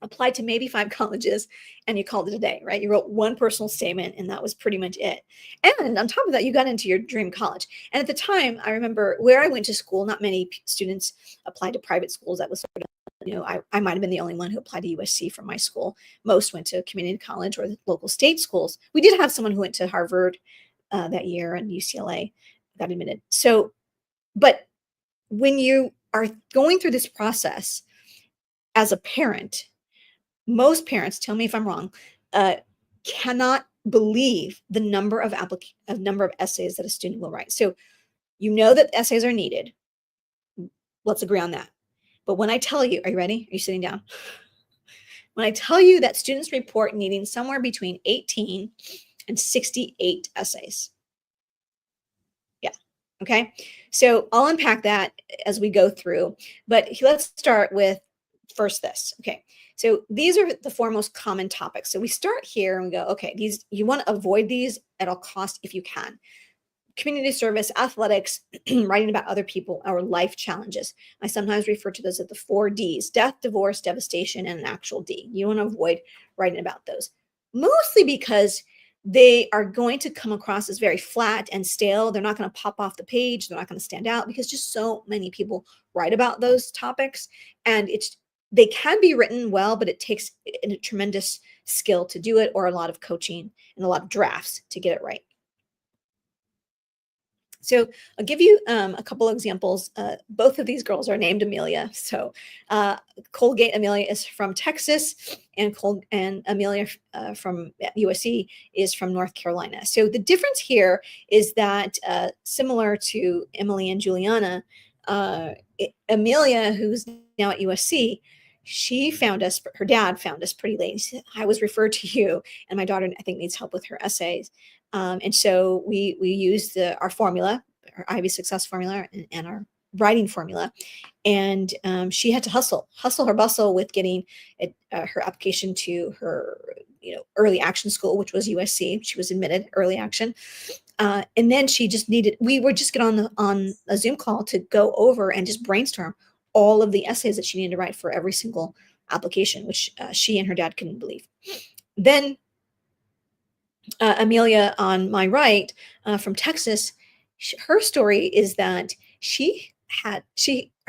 applied to maybe 5 colleges, and you called it a day, right? You wrote one personal statement, and that was pretty much it. And on top of that, you got into your dream college. And at the time, I remember where I went to school, not many students applied to private schools. That was sort of, I might have been the only one who applied to USC from my school. Most went to community college or the local state schools. We did have someone who went to Harvard that year, and UCLA got admitted. So, but when you are going through this process as a parent, most parents, tell me if I'm wrong, cannot believe the number of essays that a student will write. So that essays are needed. Let's agree on that. But when I tell you, are you ready? Are you sitting down? When I tell you that students report needing somewhere between 18 and 68 essays. Yeah. Okay. So I'll unpack that as we go through, but let's start with first this. Okay. So these are the 4 most common topics. So we start here and we go, okay, you want to avoid these at all costs if you can. Community service, athletics, writing about other people, or life challenges. I sometimes refer to those as the 4 Ds: death, divorce, devastation, and an actual D. You want to avoid writing about those, mostly because they are going to come across as very flat and stale. They're not going to pop off the page. They're not going to stand out because just so many people write about those topics. And they can be written well, but it takes a tremendous skill to do it, or a lot of coaching and a lot of drafts to get it right. So I'll give you a couple of examples. Both of these girls are named Amelia. So Colgate Amelia is from Texas, and Amelia from USC is from North Carolina. So the difference here is that similar to Emily and Juliana, Amelia, who's now at USC, her dad found us pretty late. He said, I was referred to you, and my daughter, I think, needs help with her essays. And so we used our formula, our Ivy Success formula, and our writing formula. And she had to hustle her bustle with getting her application to her early action school, which was USC. She was admitted early action. And then we were just get on a Zoom call to go over and just brainstorm all of the essays that she needed to write for every single application, which she and her dad couldn't believe. Then Amelia on my right from Texas, her story is that her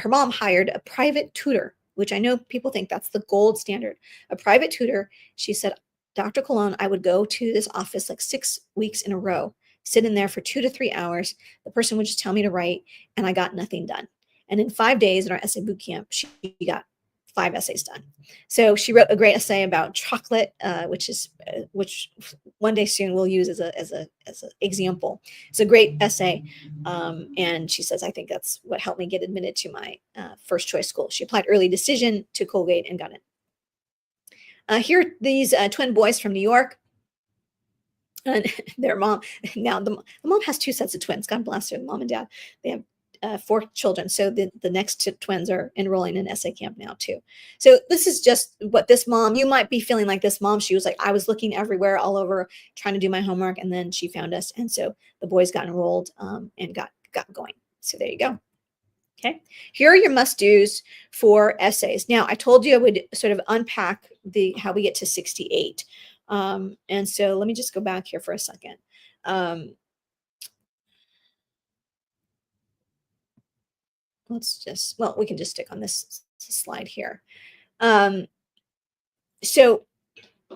mom hired a private tutor, which I know people think that's the gold standard. A private tutor. She said, Dr. Colon, I would go to this office like 6 weeks in a row, sit in there for 2 to 3 hours. The person would just tell me to write, and I got nothing done. And in 5 days in our essay boot camp, she got 5 essays done. So she wrote a great essay about chocolate, which one day soon we'll use as an example. It's a great essay, and she says, I think that's what helped me get admitted to my first choice school. She applied early decision to Colgate and got in. Here are these twin boys from New York. And their mom, now the mom has 2 sets of twins. God bless her, the mom and dad. They have 4 children. So the next twins are enrolling in essay camp now too. So this is just what this mom, you might be feeling like this mom. She was like, I was looking everywhere, all over, trying to do my homework, and then she found us, and so the boys got enrolled and got going. So there you go. Okay, here are your must-dos for essays. Now, I told you I would sort of unpack how we get to 68. And so let me just go back here for a second. We can just stick on this slide here. So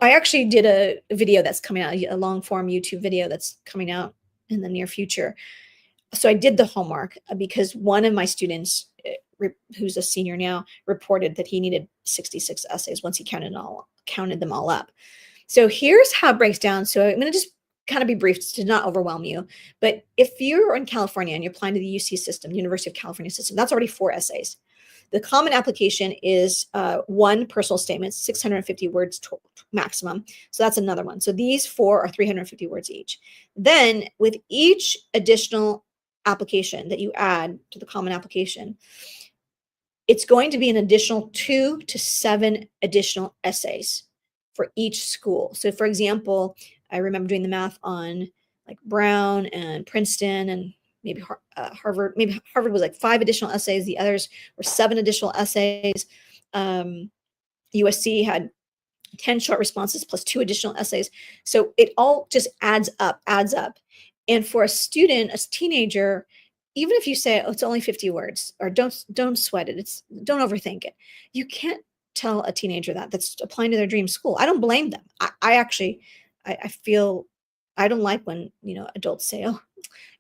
I actually did a video that's coming out, a long form YouTube video that's coming out in the near future. So I did the homework because one of my students, who's a senior now, reported that he needed 66 essays once he counted them all up. So here's how it breaks down. So I'm going to just kind of be brief to not overwhelm you. But if you're in California and you're applying to the UC system, University of California system, that's already 4 essays. The common application is 1 personal statement, 650 words maximum. So that's another one. So these 4 are 350 words each. Then with each additional application that you add to the common application, it's going to be an additional 2 to 7 additional essays for each school. So for example, I remember doing the math on like Brown and Princeton and maybe Harvard. Maybe Harvard was like 5 additional essays. The others were 7 additional essays. USC had 10 short responses plus 2 additional essays. So it all just adds up. And for a student, a teenager, even if you say, oh, it's only 50 words, or don't sweat it, don't overthink it. You can't tell a teenager that's applying to their dream school. I don't blame them. I feel, I don't like when, adults say, oh,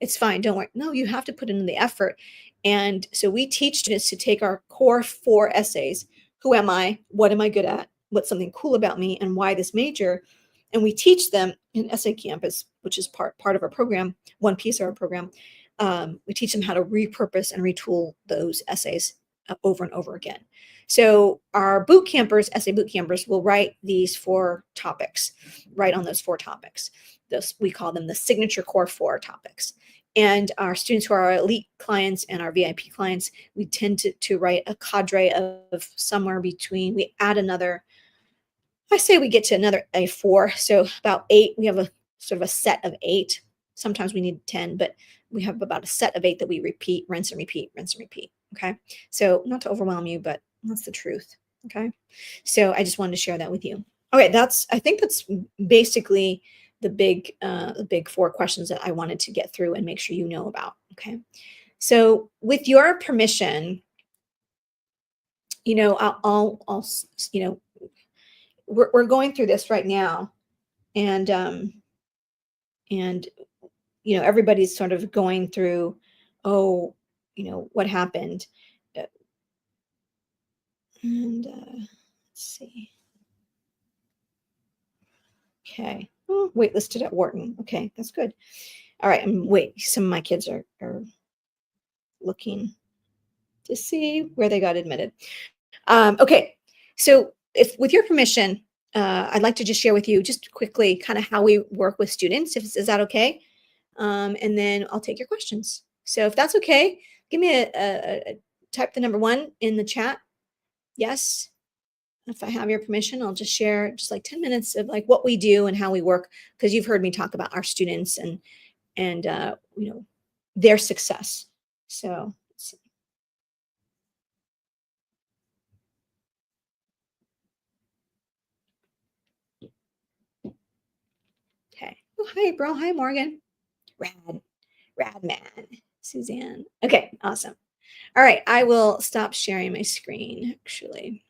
it's fine, don't worry. No, you have to put in the effort. And so we teach students to take our core 4 essays. Who am I? What am I good at? What's something cool about me? And why this major? And we teach them in Essay Campus, which is part of our program, one piece of our program. We teach them how to repurpose and retool those essays over and over again. So our boot campers, essay boot campers, will write these 4 topics, write on those 4 topics. We call them the signature core 4 topics. And our students who are our elite clients and our VIP clients, we tend to write a cadre of somewhere between, we add another, I say we get to another A4, so about 8. We have a sort of a set of 8. Sometimes we need 10, but we have about a set of 8 that we repeat, rinse and repeat, rinse and repeat. Okay. So not to overwhelm you, but that's the truth. Okay. So I just wanted to share that with you. Okay. I think that's basically the big 4 questions that I wanted to get through and make sure you know about. Okay. So with your permission, I'll we're going through this right now, and everybody's sort of going through, what happened. And let's see. Okay. Oh, waitlisted at Wharton. Okay, that's good. All right. Some of my kids are looking to see where they got admitted. Okay. So with your permission, I'd like to just share with you just quickly kind of how we work with students. Is that okay? And then I'll take your questions. So if that's okay, give me type the number 1 in the chat. Yes. If I have your permission, I'll just share just like 10 minutes of like what we do and how we work, because you've heard me talk about our students and their success. So let's see. Okay. Oh, hi, April. Hi, Morgan. Rad man. Suzanne. Okay, awesome. All right, I will stop sharing my screen, actually.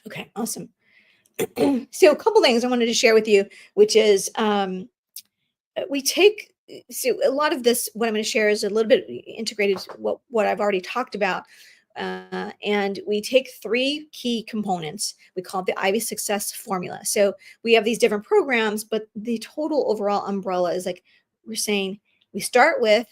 Okay, awesome. So a couple things I wanted to share with you, which is so a lot of this, what I'm going to share is a little bit integrated to what I've already talked about. And we take 3 key components. We call it the Ivy Success Formula. So we have these different programs, but the total overall umbrella is like, we're saying we start with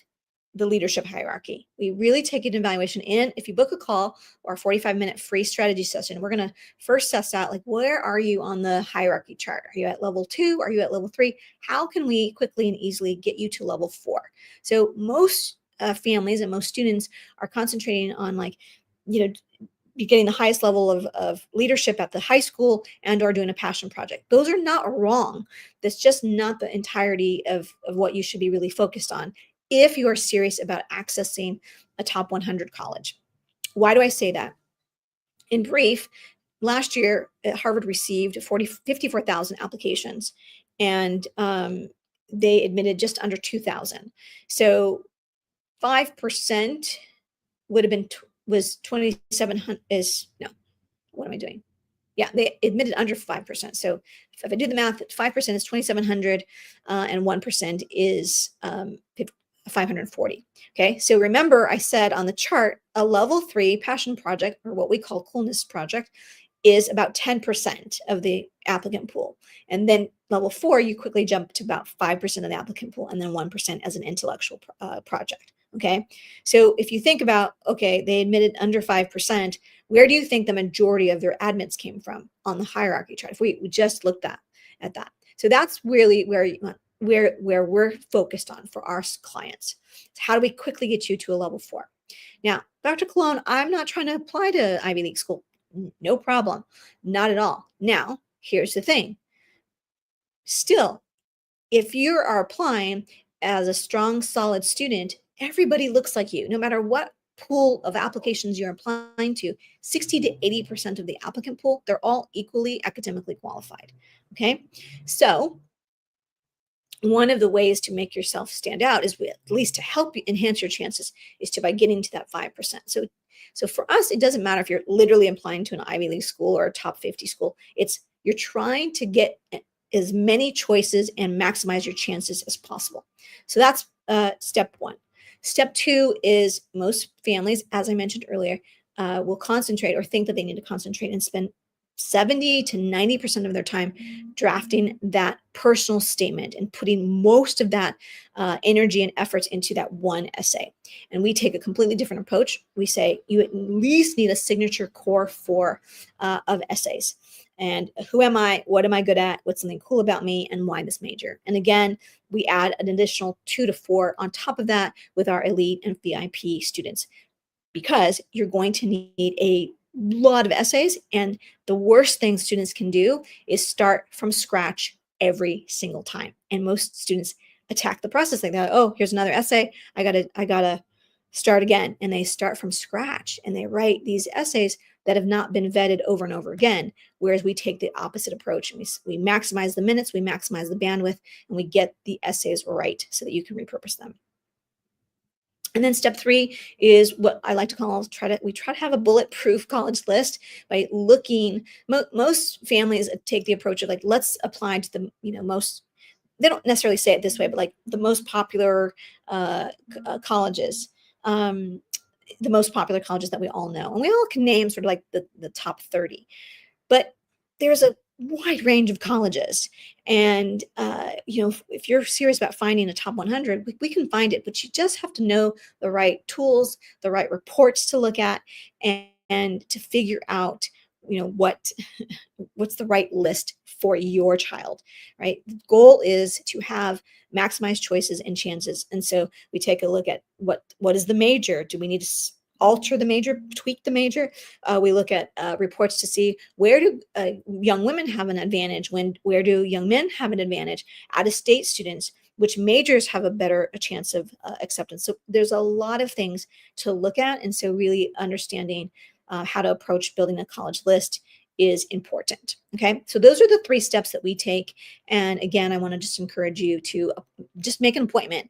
the leadership hierarchy. We really take an evaluation in. If you book a call or a 45-minute free strategy session, we're going to first suss out, like, where are you on the hierarchy chart? Are you at level 2? Are you at level 3? How can we quickly and easily get you to level 4? So most families and most students are concentrating on, like, you know, you're getting the highest level of leadership at the high school and or doing a passion project. Those are not wrong. That's just not the entirety of what you should be really focused on if you are serious about accessing a top 100 college. Why do I say that? In brief, last year Harvard received 54,000 applications, and they admitted just under 2,000. So 5% would have been was 2,700 is no, what am I doing? Yeah, they admitted under 5%. So if I do the math, 5% is 2,700, and 1% is 540. Okay, so remember I said on the chart, a level 3 passion project, or what we call coolness project, is about 10% of the applicant pool. And then level 4, you quickly jump to about 5% of the applicant pool, and then 1% as an intellectual project. Okay, so if you think about, okay, they admitted under 5%, where do you think the majority of their admits came from on the hierarchy chart? If we just looked at that. So that's really where we're focused on for our clients. How do we quickly get you to a level 4? Now, Dr. Cologne, I'm not trying to apply to Ivy League school. No problem. Not at all. Now, here's the thing. Still, if you are applying as a strong, solid student, everybody looks like you. No matter what pool of applications you're applying to, 60 to 80% of the applicant pool, they're all equally academically qualified. Okay. So one of the ways to make yourself stand out is, at least to help you enhance your chances, is to by getting to that 5%. So for us, it doesn't matter if you're literally applying to an Ivy League school or a top 50 school. It's you're trying to get as many choices and maximize your chances as possible. So that's step 1. Step 2 is most families, as I mentioned earlier, will concentrate or think that they need to concentrate and spend 70 to 90% of their time drafting that personal statement and putting most of that energy and efforts into that one essay. And we take a completely different approach. We say you at least need a signature core 4 of essays. And who am I? What am I good at? What's something cool about me? And why this major? And again, we add an additional 2 to 4 on top of that with our elite and VIP students, because you're going to need a lot of essays. And the worst thing students can do is start from scratch every single time. And most students attack the process like that. Oh, here's another essay. I gotta start again. And they start from scratch and they write these essays that have not been vetted over and over again. Whereas we take the opposite approach, and we maximize the minutes, we maximize the bandwidth, and we get the essays right so that you can repurpose them. And then step 3 is what I like to call we try to have a bulletproof college list by looking. Most families take the approach of, like, let's apply to the most. They don't necessarily say it this way, but like the most popular colleges, the most popular colleges that we all know, and we all can name sort of like the top 30. But there's a wide range of colleges, and if you're serious about finding a top 100, we can find it, but you just have to know the right tools, the right reports to look at, and to figure out what's the right list for your child. Right, the goal is to have maximized choices and chances. And so we take a look at what is the major. Do we need to alter the major, tweak the major? We look at reports to see, where do young women have an advantage, where do young men have an advantage, out-of-state students, which majors have a chance of acceptance. So there's a lot of things to look at. And so really understanding how to approach building a college list is important. Okay, so those are the 3 steps that we take. And again, I want to just encourage you to just make an appointment.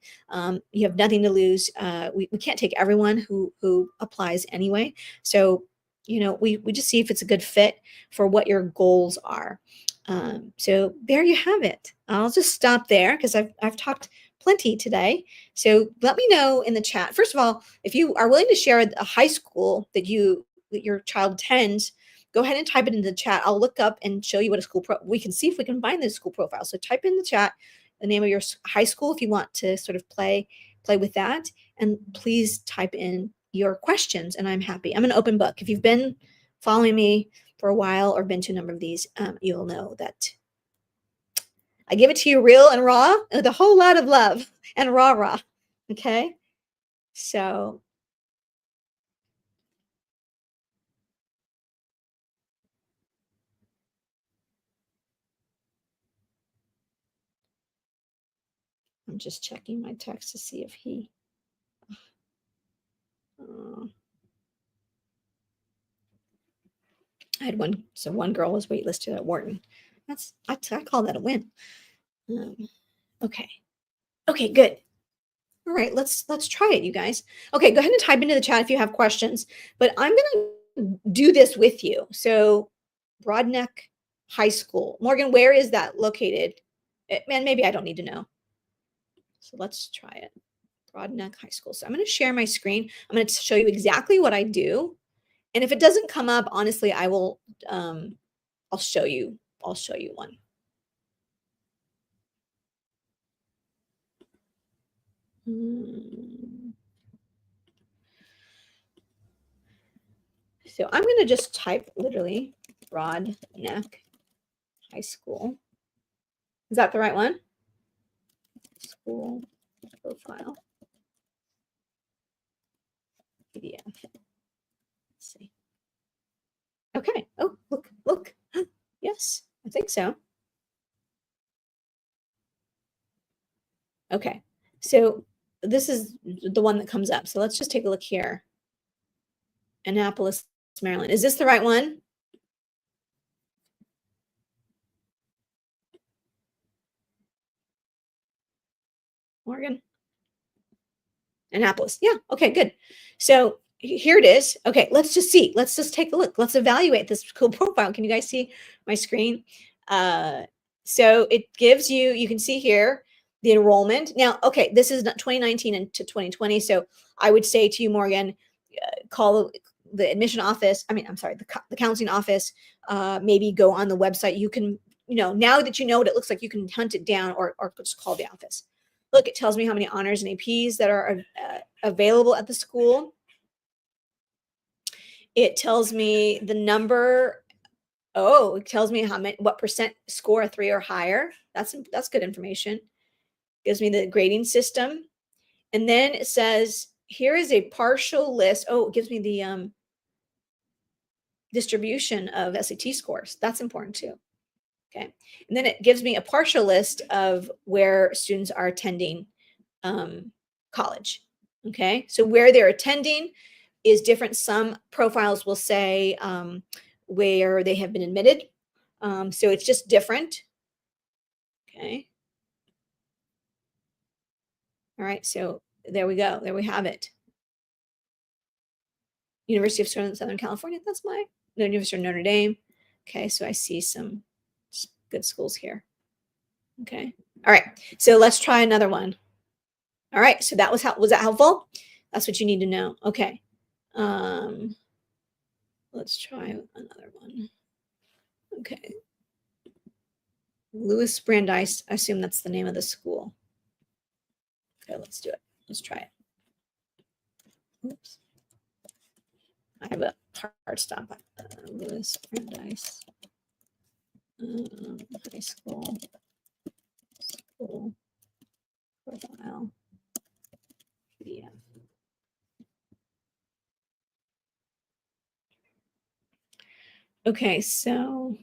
You have nothing to lose. We can't take everyone who applies anyway. So we just see if it's a good fit for what your goals are. So there you have it. I'll just stop there because I've talked plenty today. So let me know in the chat. First of all, if you are willing to share a high school that your child attends, go ahead and type it in the chat. I'll look up and show you what a school we can see if we can find the school profile. So type in the chat the name of your high school if you want to sort of play with that. And please type in your questions, and I'm happy. I'm an open book. If you've been following me for a while or been to a number of these, you'll know that I give it to you real and raw with a whole lot of love and rah. Okay. So I'm just checking my text to see if he, uh, I had one, so one girl was waitlisted at Wharton. I call that a win. Um, okay. Okay, good. All right, let's try it, you guys. Okay, go ahead and type into the chat if you have questions, but I'm gonna do this with you. So Broadneck High School. Morgan, where is that located? Man, maybe I don't need to know. So let's try it. Broadneck High School. So I'm going to share my screen. I'm going to show you exactly what I do. And if it doesn't come up, honestly, I will, I'll show you one. So I'm going to just type literally Broadneck High School. Is that the right one? School profile. PDF. Let's see. Okay. Oh, look. Yes, I think so. Okay. So this is the one that comes up. So let's just take a look here. Annapolis, Maryland. Is this the right one? Morgan? Annapolis. Yeah. Okay, good. So here it is. Okay, let's just see. Let's just take a look. Let's evaluate this cool profile. Can you guys see my screen? So it gives you, you can see here the enrollment. Now, okay, this is 2019 and to 2020. So I would say to you, Morgan, call the admission office. I'm sorry, the counseling office. Maybe go on the website. You can, now that you know what it looks like, you can hunt it down or just call the office. Look, it tells me how many honors and APs that are available at the school. It tells me the number. Oh, it tells me what percent score a 3 or higher. That's good information. Gives me the grading system. And then it says, here is a partial list. Oh, it gives me the distribution of SAT scores. That's important too. Okay. And then it gives me a partial list of where students are attending college. Okay. So where they're attending is different. Some profiles will say where they have been admitted. So it's just different. Okay. All right. So there we go. There we have it. University of Southern California. That's the University of Notre Dame. Okay. So I see some good schools here. Okay. All right. So let's try another one. All right. So was that helpful? That's what you need to know. Okay. Let's try another one. Okay. Lewis Brandeis. I assume that's the name of the school. Okay, let's do it. Let's try it. Oops. I have a hard stop. Lewis Brandeis High School profile PDF. Okay, so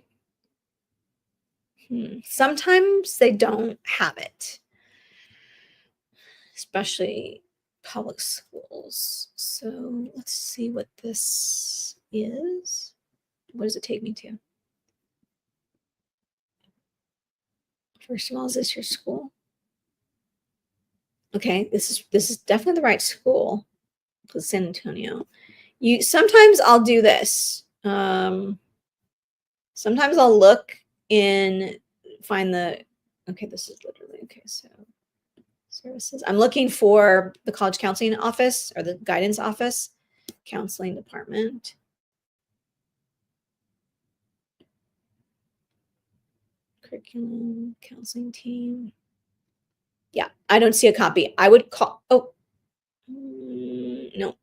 sometimes they don't have it, especially public schools. So let's see what this is. What does it take me to? First of all, is this your school? Okay, this is definitely the right school. San Antonio. Sometimes I'll do this. Sometimes I'll look find okay, this is literally, okay, so services. I'm looking for the college counseling office or the guidance office, counseling department. Curriculum, counseling team. Yeah, I don't see a copy. I would call, no.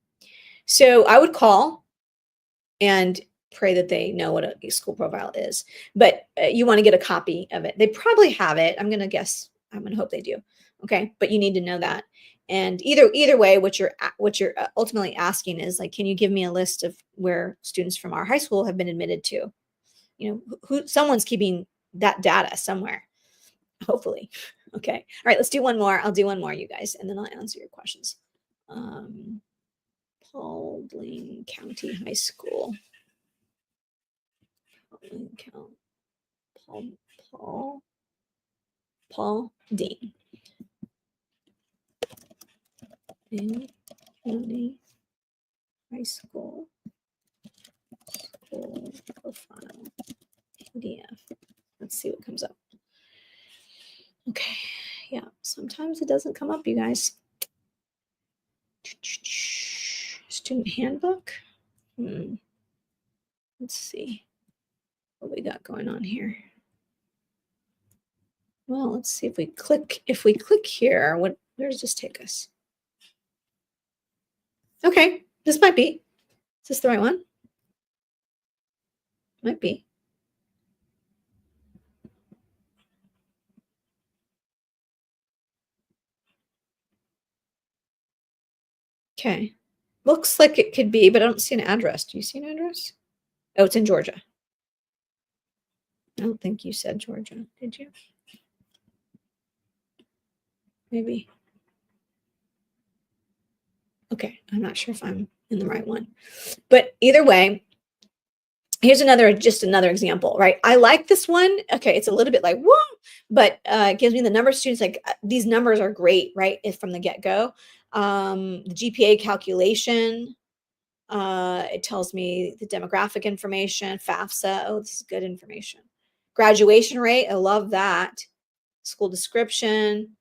So I would call and pray that they know what a school profile is. But you want to get a copy of it. They probably have it. I'm going to guess. I'm going to hope they do. Okay. But you need to know that. And either way, what you're ultimately asking is like, can you give me a list of where students from our high school have been admitted to? You know, who someone's keeping that data somewhere, hopefully. Okay. All right, let's do one more. I'll do one more, you guys, and then I'll answer your questions. Um, Paulding County High School. Paulding County. Paul Dean. County High School profile PDF. Let's see what comes up. Okay, yeah, sometimes it doesn't come up, you guys. Student handbook. Let's see what we got going on here. Well, let's see if we click here, where does this take us? Okay, this might be. Is this the right one? Might be. Okay. Looks like it could be, but I don't see an address. Do you see an address? Oh, it's in Georgia. I don't think you said Georgia, did you? Maybe. Okay, I'm not sure if I'm in the right one. But either way, here's just another example, right? I like this one. Okay, it's a little bit like, whoa, but it gives me the number of students. Like these numbers are great, right? From the get-go. The GPA calculation, it tells me the demographic information, FAFSA. Oh, this is good information. Graduation rate, I love that. School description.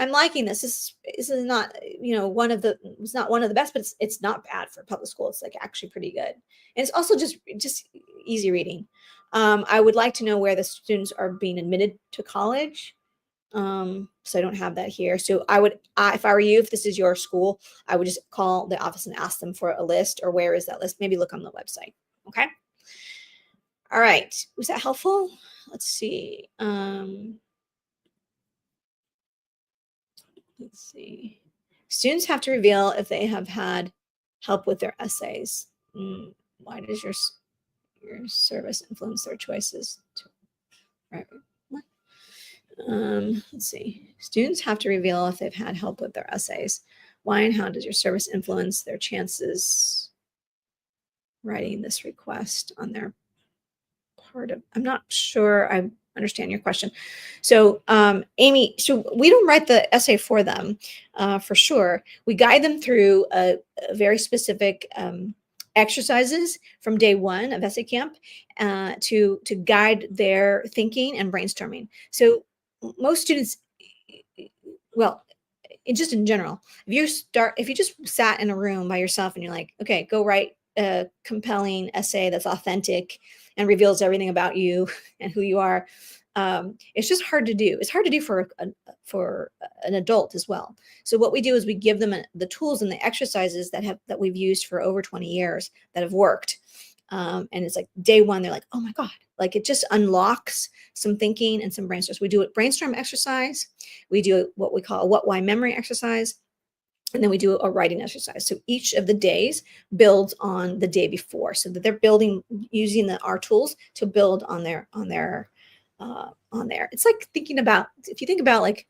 I'm liking this. This is not, it's not one of the best, but it's not bad for public school. It's like actually pretty good. And it's also just easy reading. I would like to know where the students are being admitted to college. So I don't have that here. So if I were you, if this is your school, I would just call the office and ask them for a list, or where is that list? Maybe look on the website. Okay. All right. Was that helpful? Let's see. Let's see. Students have to reveal if they have had help with their essays. Why does your service influence their choices? Right. Let's see. Students have to reveal if they've had help with their essays. Why and how does your service influence their chances writing this request on their part of? I'm not sure I understand your question. So, Amy, so we don't write the essay for them, for sure. We guide them through a very specific exercises from day one of essay camp to guide their thinking and brainstorming. So most students, well, just in general, if you just sat in a room by yourself and you're like, okay, go write a compelling essay that's authentic and reveals everything about you and who you are, it's just hard to do. It's hard to do for an adult as well. So what we do is we give them the tools and the exercises that we've used for over 20 years that have worked. And it's like day one, they're like, oh my God, like it just unlocks some thinking and some brainstorms. We do a brainstorm exercise. We do what we call a what, why memory exercise. And then we do a writing exercise. So each of the days builds on the day before, so that they're building using our tools to build on there. It's like if you think about like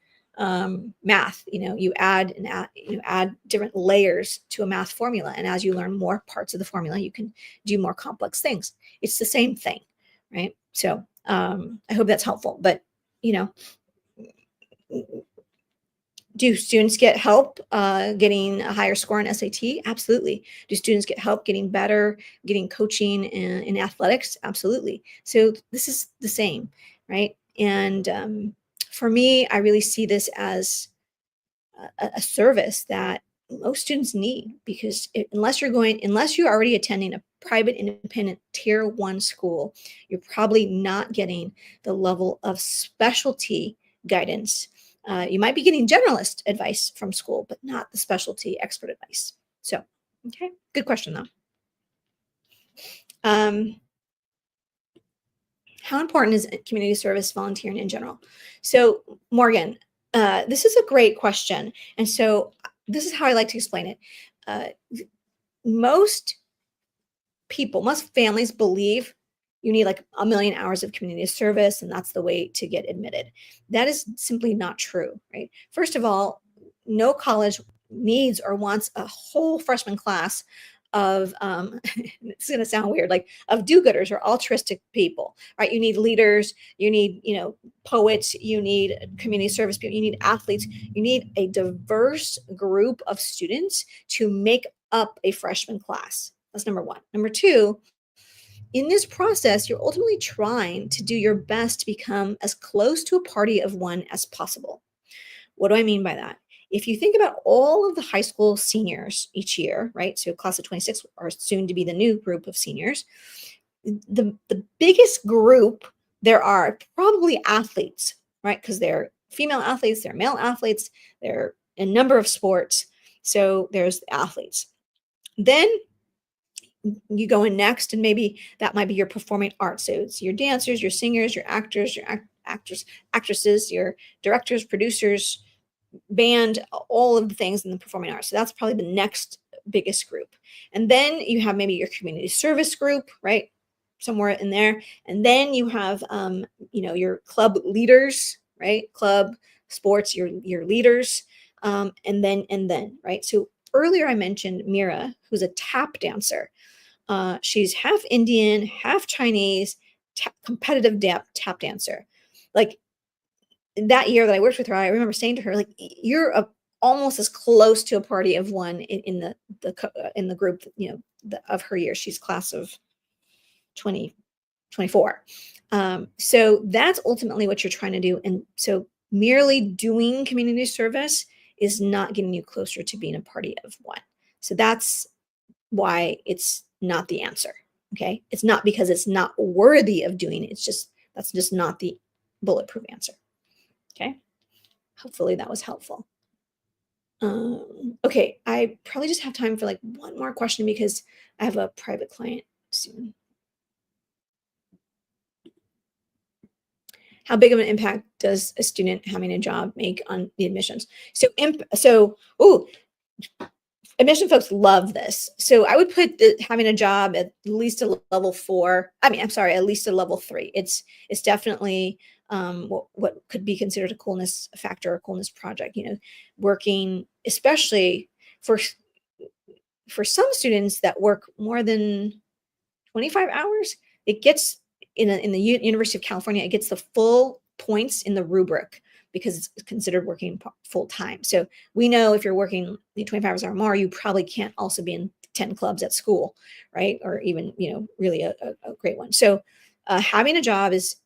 math, you add different layers to a math formula. And as you learn more parts of the formula, you can do more complex things. It's the same thing, right? So I hope that's helpful. But, do students get help getting a higher score in SAT? Absolutely. Do students get help getting better, getting coaching in athletics? Absolutely. So this is the same, right? And for me, I really see this as a service that most students need, because unless you're already attending a private independent tier 1 school, you're probably not getting the level of specialty guidance. You might be getting generalist advice from school, but not the specialty expert advice. So, okay, good question though. How important is community service volunteering in general? So, Morgan, this is a great question. And so this is how I like to explain it. Uh, most most families believe you need like a million hours of community service, and that's the way to get admitted. That is simply not true, right? First of all, no college needs or wants a whole freshman class of it's going to sound weird, like of do-gooders or altruistic people, right? You need leaders, you need, poets, you need community service people, you need athletes, you need a diverse group of students to make up a freshman class. That's number one. Number two, in this process, you're ultimately trying to do your best to become as close to a party of one as possible. What do I mean by that? If you think about all of the high school seniors each year, right? So class of 26 are soon to be the new group of seniors. The biggest group there are probably athletes, right? Because they're female athletes, they're male athletes, they're a number of sports. So there's the athletes. Then you go in next, and maybe that might be your performing arts. So it's your dancers, your singers, your actors, your actors, actresses, your directors, producers, band, all of the things in the performing arts. So that's probably the next biggest group. And then you have maybe your community service group, right? Somewhere in there. And then you have, your club leaders, right? Club sports, your leaders. And then, right? So earlier I mentioned Mira, who's a tap dancer. She's half Indian, half Chinese, competitive tap dancer. Like that year that I worked with her, I remember saying to her, like, "You're almost as close to a party of one in the group, of her year. She's class of 2024. So that's ultimately what you're trying to do. And so merely doing community service is not getting you closer to being a party of one. So that's why it's not the answer. Okay. It's not because it's not worthy of doing it. That's just not the bulletproof answer. Okay. Hopefully that was helpful. Okay. I probably just have time for like one more question because I have a private client soon. How big of an impact does a student having a job make on the admissions? Admission folks love this. So I would put having a job at least a level 4. I'm sorry, at least a level 3. It's definitely what could be considered a coolness factor, a coolness project. Working, especially for some students that work more than 25 hours, it gets in the University of California, it gets the full points in the rubric because it's considered working full time. So we know if you're working 25 hours or more, you probably can't also be in 10 clubs at school, right? Or even, really a great one. So having a job is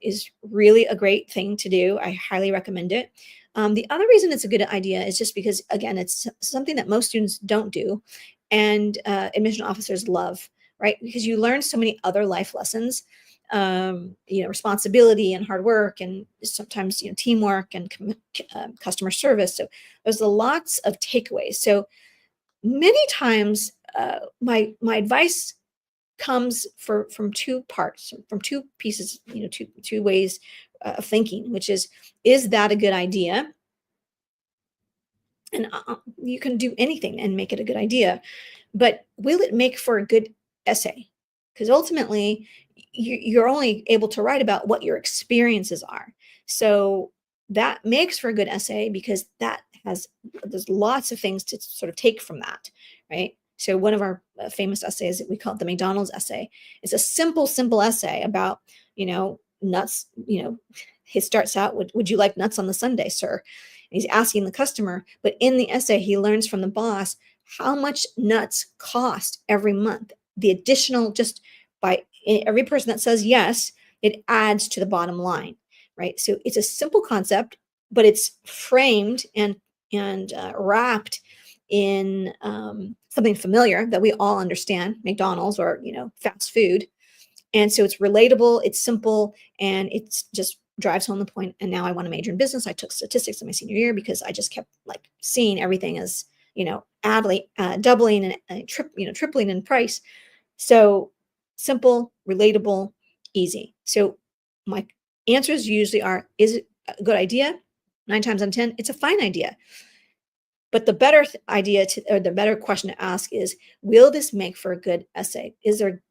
really a great thing to do. I highly recommend it. The other reason it's a good idea is just because, again, it's something that most students don't do and admission officers love, right? Because you learn so many other life lessons, responsibility and hard work, and sometimes, teamwork and customer service. So there's lots of takeaways. So many times, my advice comes from two parts, from two pieces, two ways of thinking, which is that a good idea? And you can do anything and make it a good idea, but will it make for a good essay? Because ultimately, you're only able to write about what your experiences are. So that makes for a good essay because there's lots of things to sort of take from that, right? So one of our famous essays, we call it the McDonald's essay. It's a simple essay about, nuts. He starts out, would you like nuts on the sundae, sir? And he's asking the customer, but in the essay, he learns from the boss how much nuts cost every month. The additional, just by every person that says yes, it adds to the bottom line, right? So it's a simple concept, but it's framed and wrapped in something familiar that we all understand, McDonald's or fast food. And so it's relatable, it's simple, and it's just drives home the point. And now I want to major in business. I took statistics in my senior year because I just kept like seeing everything as doubling and tripling in price. So simple, relatable, easy. So my answers usually are: is it a good idea? 9 times out of 10, it's a fine idea. But the better idea or the better question to ask is, will this make for a good essay? Is there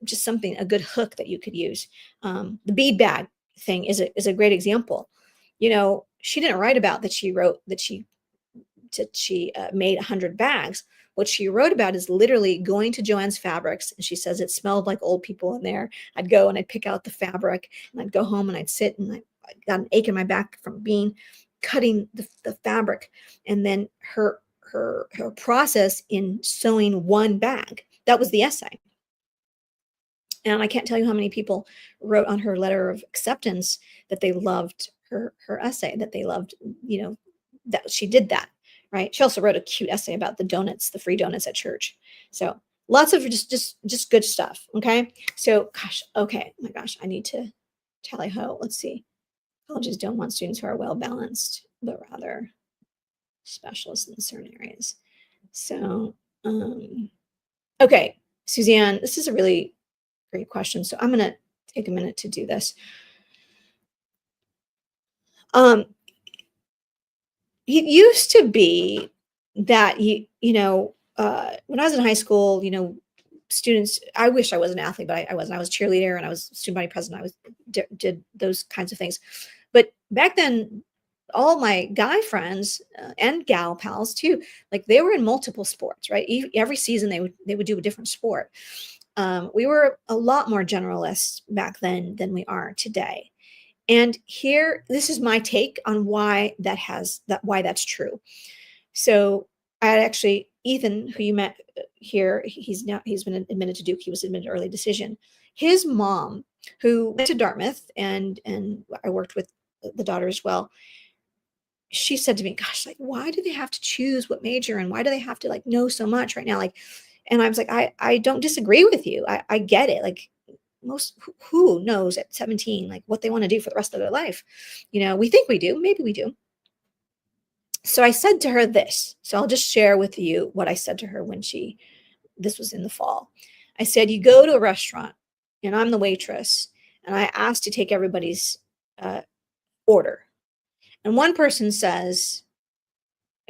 just a good hook that you could use? The bead bag thing is a great example. She didn't write about that she wrote that she made 100 bags. What she wrote about is literally going to Joann's Fabrics, and she says it smelled like old people in there. I'd go and I'd pick out the fabric, and I'd go home and I'd sit, and I got an ache in my back from cutting the fabric, and then her process in sewing one bag. That was the essay. And I can't tell you how many people wrote on her letter of acceptance that they loved her essay, that they loved, that she did that, right? She also wrote a cute essay about the donuts, the free donuts at church. So lots of just good stuff. Okay. So gosh, okay. Oh my gosh, I need to tally ho. Let's see. Colleges don't want students who are well balanced, but rather specialists in certain areas. So, okay, Suzanne, this is a really great question. So I'm going to take a minute to do this. It used to be that when I was in high school, students, I wish I was an athlete, but I wasn't. I was a cheerleader and I was student body president. Did those kinds of things. But back then, all my guy friends and gal pals too, like they were in multiple sports, right? Every season they would do a different sport. We were a lot more generalists back then than we are today. And this is my take on why that's true. So I had actually Ethan, who you met here, he's been admitted to Duke. He was admitted early decision. His mom, who went to Dartmouth, and I worked with the daughter as well. She said to me, "Gosh, like, why do they have to choose what major, and why do they have to like know so much right now?" Like, and I was like, I don't disagree with you. I get it. Like, who knows at 17 like what they want to do for the rest of their life? We think we do. Maybe we do. So I said to her this. So I'll just share with you what I said to her this was in the fall. I said, you go to a restaurant and I'm the waitress, and I asked to take everybody's order. And one person says,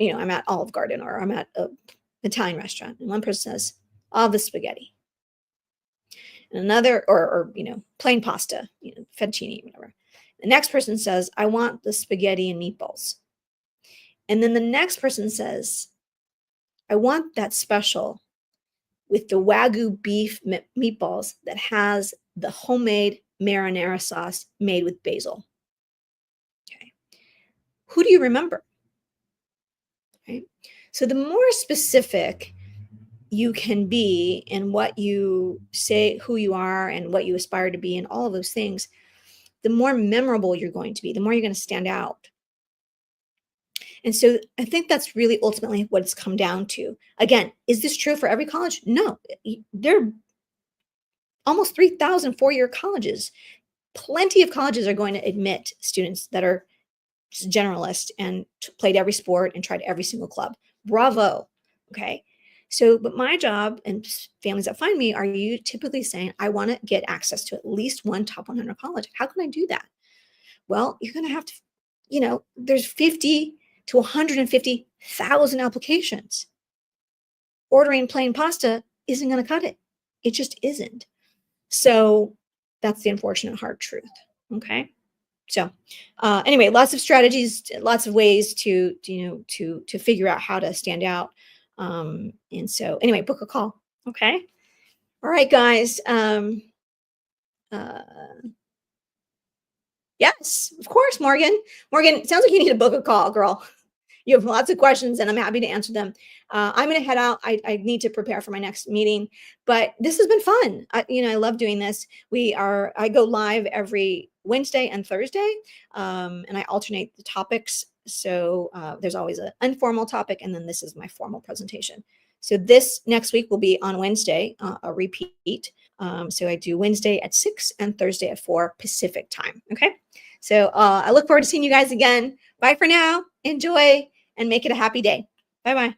I'm at Olive Garden or I'm at an Italian restaurant. And one person says, all the spaghetti. And another, or plain pasta, fettuccine, whatever. The next person says, I want the spaghetti and meatballs. And then the next person says, I want that special with the Wagyu beef meatballs that has the homemade marinara sauce made with basil. Okay. Who do you remember? Right. So the more specific you can be in what you say, who you are, and what you aspire to be, and all of those things, the more memorable you're going to be, the more you're going to stand out. And so I think that's really ultimately what it's come down to. Again, is this true for every college? No. There are almost 3,000 four-year colleges. Plenty of colleges are going to admit students that are generalist and played every sport and tried every single club. Bravo. Okay. So, but my job and families that find me are you typically saying, I want to get access to at least one top 100 college. How can I do that? Well, you're going to have to, there's 50 to 150,000 applications. Ordering plain pasta isn't going to cut it. It just isn't. So that's the unfortunate hard truth. Okay. So anyway, lots of strategies, lots of ways to figure out how to stand out. And so anyway, book a call. Okay. All right, guys. Yes, of course, Morgan. Morgan, it sounds like you need to book a call, girl. You have lots of questions and I'm happy to answer them. I'm going to head out. I need to prepare for my next meeting, but this has been fun. I love doing this. I go live every Wednesday and Thursday, and I alternate the topics. So there's always an informal topic, and then this is my formal presentation. So this next week will be on Wednesday, a repeat. So I do Wednesday at 6 and Thursday at 4 Pacific time. Okay. So I look forward to seeing you guys again. Bye for now. Enjoy and make it a happy day. Bye-bye.